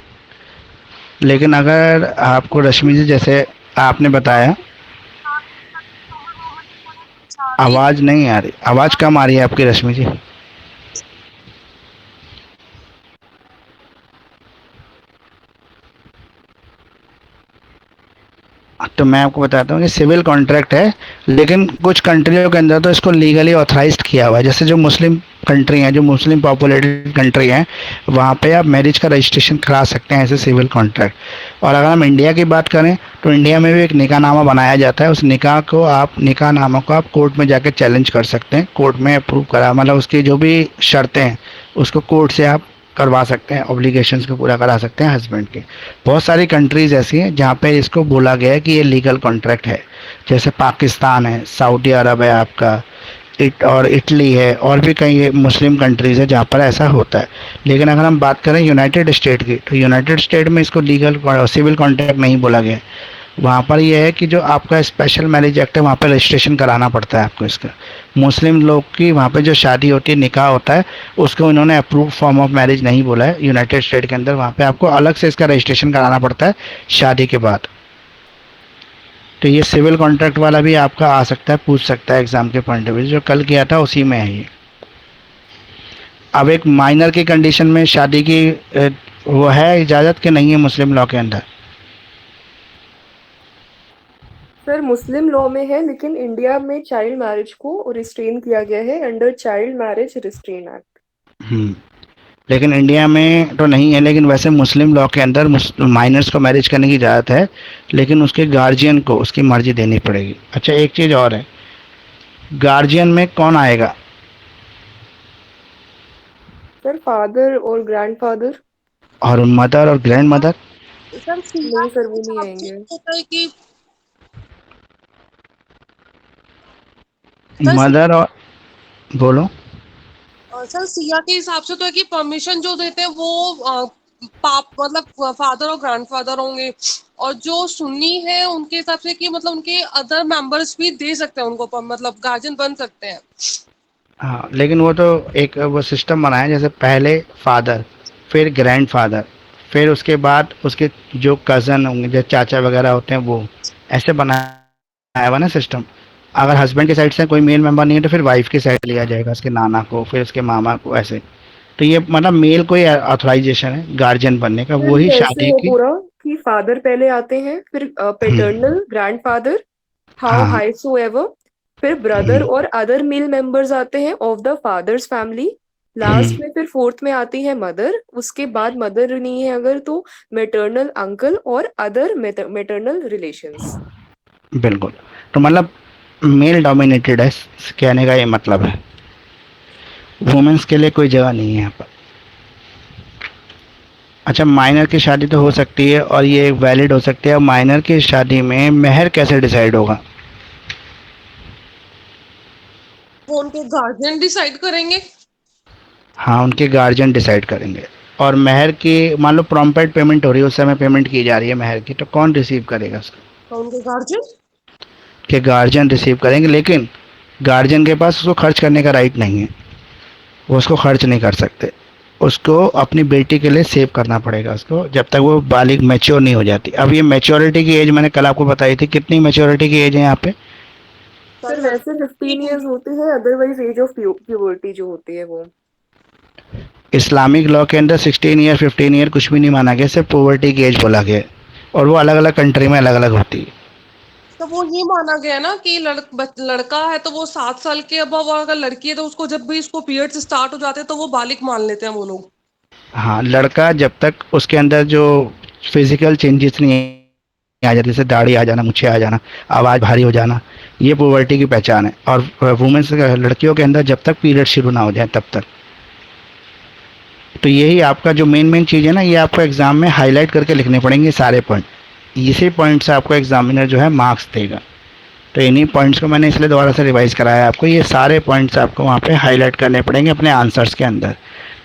लेकिन अगर आपको रश्मि जी जैसे आपने बताया, शादी आवाज़ नहीं आ रही, आवाज़ कम आ रही है आपकी रश्मि जी। तो मैं आपको बताता हूँ कि सिविल कॉन्ट्रैक्ट है, लेकिन कुछ कंट्रियों के अंदर तो इसको लीगली ऑथराइज्ड किया हुआ है। जैसे जो मुस्लिम कंट्री हैं, जो मुस्लिम पॉपुलेटेड कंट्री हैं, वहाँ पे आप मैरिज का रजिस्ट्रेशन करा सकते हैं ऐसे सिविल कॉन्ट्रैक्ट। और अगर हम इंडिया की बात करें तो इंडिया में भी एक निकाहनामा बनाया जाता है। उस निकाहनामा को आप कोर्ट में जाके चैलेंज कर सकते हैं, कोर्ट में अप्रूव करा, मतलब उसकी जो भी शर्तें हैं उसको कोर्ट से आप करवा सकते हैं, ऑब्लिगेशंस को पूरा करा सकते हैं हस्बैंड के। बहुत सारी कंट्रीज़ ऐसी हैं जहाँ पे इसको बोला गया है कि ये लीगल कॉन्ट्रैक्ट है। जैसे पाकिस्तान है, सऊदी अरब है आपका, और इटली है, और भी कई मुस्लिम कंट्रीज़ है जहाँ पर ऐसा होता है। लेकिन अगर हम बात करें यूनाइटेड स्टेट की, तो यूनाइटेड स्टेट में इसको लीगल सिविल कॉन्ट्रैक्ट नहीं बोला गया है। वहाँ पर यह है कि जो आपका स्पेशल मैरिज एक्ट है वहाँ पर रजिस्ट्रेशन कराना पड़ता है आपको इसका। मुस्लिम लोग की वहाँ पे जो शादी होती है, निकाह होता है, उसको इन्होंने अप्रूव फॉर्म ऑफ मैरिज नहीं बोला है यूनाइटेड स्टेट के अंदर। वहाँ पे आपको अलग से इसका रजिस्ट्रेशन कराना पड़ता है शादी के बाद। तो ये सिविल कॉन्ट्रैक्ट वाला भी आपका आ सकता है, पूछ सकता है एग्जाम के पॉइंट ऑफ व्यू। जो कल किया था उसी में है ये। अब एक माइनर की कंडीशन में शादी की वो है इजाज़त के नहीं है मुस्लिम लॉ के अंदर? सर मुस्लिम लॉ में है, लेकिन इंडिया में चाइल्ड मैरिज को रिस्ट्रेन किया गया है under child marriage restrain act. Hmm, लेकिन इंडिया में तो नहीं है। लेकिन वैसे मुस्लिम लॉ के अंदर माइनर्स को मैरिज करने की इजाज़त है, लेकिन उसके गार्जियन को उसकी मर्जी देनी पड़ेगी। अच्छा, एक चीज़ और है, गार्जियन में कौन आएगा? सर फादर और ग्रैंडफादर। और मदर और ग्रैंड मदर? सर सिया नहीं के सर, वो नहीं हिसाब से आएंगे। होता है कि सर मदर और, बोलो। सर सिया के हिसाब से तो है कि परमिशन जो देते हैं वो पाप मतलब फादर और ग्रैंडफादर होंगे, और जो सुन्नी है उनके हिसाब से कि मतलब उनके अदर मेंबर्स भी दे सकते हैं उनको मतलब गार्जियन बन सकते हैं। हाँ, लेकिन वो तो एक वो सिस्टम बनाया जैसे पहले फादर, फिर ग्रैंडफादर, फिर उसके बाद उसके जो कज़न होंगे, जो चाचा वगैरह होते हैं, वो ऐसे बनाया हुआ ना सिस्टम। अगर हस्बैंड के साइड से कोई मेल मेंबर नहीं है तो फिर वाइफ की साइड लिया जाएगा, उसके नाना को, फिर उसके मामा को, ऐसे। तो ये मतलब मेल को ही ऑथराइजेशन है गार्जियन बनने का, सर वही ये ऐसे शादी है की। पूरा कि फादर पहले आते हैं, फिर हम्म, पेटर्नल ग्रैंडफादर, हाउ हाँ। हाई सो एवर, फिर ब्रदर हम्म, और अदर मेल मेंबर्स आते हैं of the father's family. Hmm, last में फिर फोर्थ में आती है मदर। उसके बाद मदर नहीं है अगर तो मेटर्नल अंकल और अदर मेटर्नल रिलेशंस। बिल्कुल। तो मतलब मेल डोमिनेटेड है, कहने का ये मतलब है। वुमेन्स के लिए कोई जगह नहीं है यहाँ पर। अच्छा, माइनर की शादी तो हो सकती है और ये वैलिड हो सकती है। माइनर की शादी में मेहर कैसे डिसाइड होगा? वो उनके गार्जियन डिसाइड करेंगे। हाँ, उनके गार्जियन डिसाइड करेंगे। और मेहर की मान लो प्रॉम्प्टेड पेमेंट हो रही है, उस समय पेमेंट की जा रही है मेहर की, तो कौन रिसीव करेगा उसको? तो उनके गार्जियन। के गार्जियन रिसीव करेंगे, लेकिन गार्जियन के पास उसको खर्च करने का राइट नहीं है। वो उसको खर्च नहीं कर सकते। उसको अपनी बेटी के लिए सेव करना पड़ेगा उसको, जब तक वो बालिग मैच्योर नहीं हो जाती। अब ये मैच्योरिटी की एज मैंने कल आपको बताई थी, कितनी मैच्योरिटी की एज है यहाँ पे? सर वैसे 15 इयर्स होते हैं, अदरवाइज एज ऑफ प्यूबर्टी जो होती है वो। इस्लामिक लॉ के अंदर 16 ईयर 15 ईयर कुछ भी नहीं माना गया, सिर्फ पोवर्टी की एज बोला गया। और वो अलग अलग कंट्री में अलग अलग होती है। तो वो ये माना गया ना कि लड़का है तो वो 7 साल के अबव, और अगर लड़की है तो उसको जब भी उसको पीरियड्स स्टार्ट हो जाते हैं तो वो बालिग मान लेते हैं वो लोग। हाँ, लड़का जब तक उसके अंदर जो फिजिकल चेंजेस नहीं आ जाते, जैसे दाढ़ी आ जाना, मुच्छे आ जाना, आवाज़ भारी हो जाना, ये पोवर्टी की पहचान है। और वुमेन्स, लड़कियों के अंदर जब तक पीरियड शुरू ना हो जाए तब तक। तो यही आपका जो मेन मेन चीज़ है ना, ये आपको एग्ज़ाम में हाईलाइट करके लिखने पड़ेंगे सारे पॉइंट। इसी पॉइंट से आपको एग्जामिनर जो है मार्क्स देगा। तो इन्हीं पॉइंट्स को मैंने इसलिए दोबारा से रिवाइज कराया आपको। ये सारे पॉइंट्स आपको वहाँ पे हाईलाइट करने पड़ेंगे अपने आंसर्स के अंदर,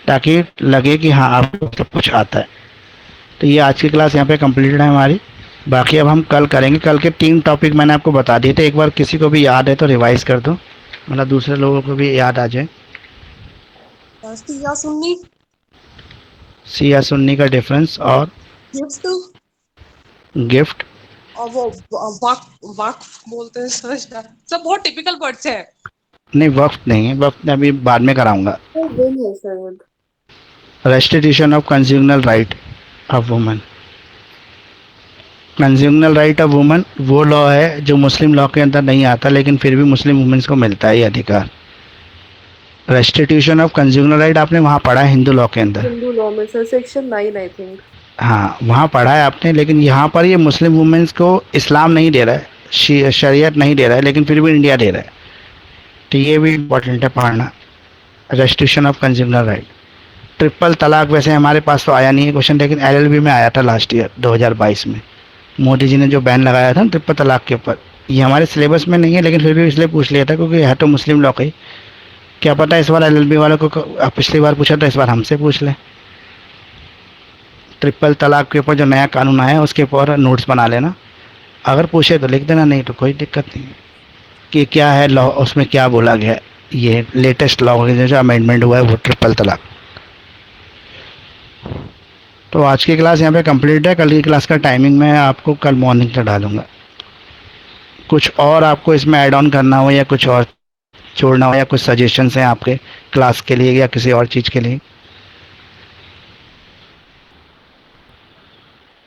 ताकि लगे कि हाँ आपको सब कुछ आता है। तो ये आज की क्लास यहाँ पे कंप्लीटेड है हमारी। बाकी अब हम कल करेंगे। कल के 3 टॉपिक मैंने आपको बता दिए थे, एक बार किसी को भी याद है तो रिवाइज कर दो, मतलब दूसरे लोगों को भी याद आ जाए। सिया सुन्नी, सिया सुन्नी का डिफरेंस, और गिफ्ट, गिफ्ट। और वो वक्फ वक्फ बोलते हैं सर शायद। सब बहुत टिपिकल वर्ड्स हैं। नहीं, वक्त नहीं है, वक्त अभी बाद में कराऊंगा। सर विल है sir. Restitution of conjugal right of woman. Conjugal right of woman वो लॉ है जो मुस्लिम लॉ के अंदर नहीं आता, लेकिन फिर भी मुस्लिम वुमेन्स को मिलता है ये अधिकार। रेस्टिट्यूशन ऑफ कंज्यूगनल राइट आपने वहाँ पढ़ा है हिंदू लॉ के अंदर। हिंदू लॉ में सर सेक्शन 9 आई थिंक। हाँ, वहाँ पढ़ा है आपने, लेकिन यहाँ पर ये मुस्लिम वुमेन्स को इस्लाम नहीं दे रहा है, शरीयत नहीं दे रहा है, लेकिन फिर भी इंडिया दे रहा है। तो ये भी इम्पोर्टेंट है पढ़ना, restitution of conjugal right. Triple तलाक वैसे हमारे पास तो आया नहीं है क्वेश्चन, लेकिन एलएलबी में आया था लास्ट ईयर 2022 में। मोदी जी ने जो बैन लगाया था ट्रिपल तलाक के ऊपर, ये हमारे सिलेबस में नहीं है, लेकिन फिर भी इसलिए पूछ लिया था क्योंकि है तो मुस्लिम लॉ का ही। क्या पता इस बार एलएलबी वालों को, पिछली बार पूछा था, इस बार हमसे पूछ लें। ट्रिपल तलाक के ऊपर जो नया कानून आया है उसके ऊपर नोट्स बना लेना, अगर पूछे तो लिख देना, नहीं तो कोई दिक्कत नहीं है कि क्या है लॉ, उसमें क्या बोला गया है। ये लेटेस्ट लॉ जो अमेंडमेंट हुआ है वो ट्रिपल तलाक। तो आज की क्लास यहाँ पे कंप्लीट है। कल की क्लास का टाइमिंग मैं आपको कल मॉर्निंग तक डालूंगा। कुछ और आपको इसमें ऐड ऑन करना हो या कुछ और छोड़ना हो, या कुछ सजेशंस हैं आपके क्लास के लिए या किसी और चीज़ के लिए?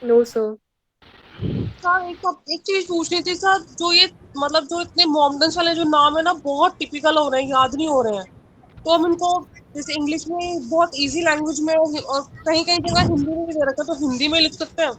No sir. सर एक चीज पूछनी थी सर, जो ये मतलब जो इतने मॉमडन्स वाले जो नाम है ना बहुत टिपिकल हो रहे हैं, याद नहीं हो रहे हैं, तो हम इनको जैसे इंग्लिश में बहुत इजी लैंग्वेज में और कहीं कहीं जगह हिंदी में भी दे रखा है, तो हिंदी में लिख सकते हैं।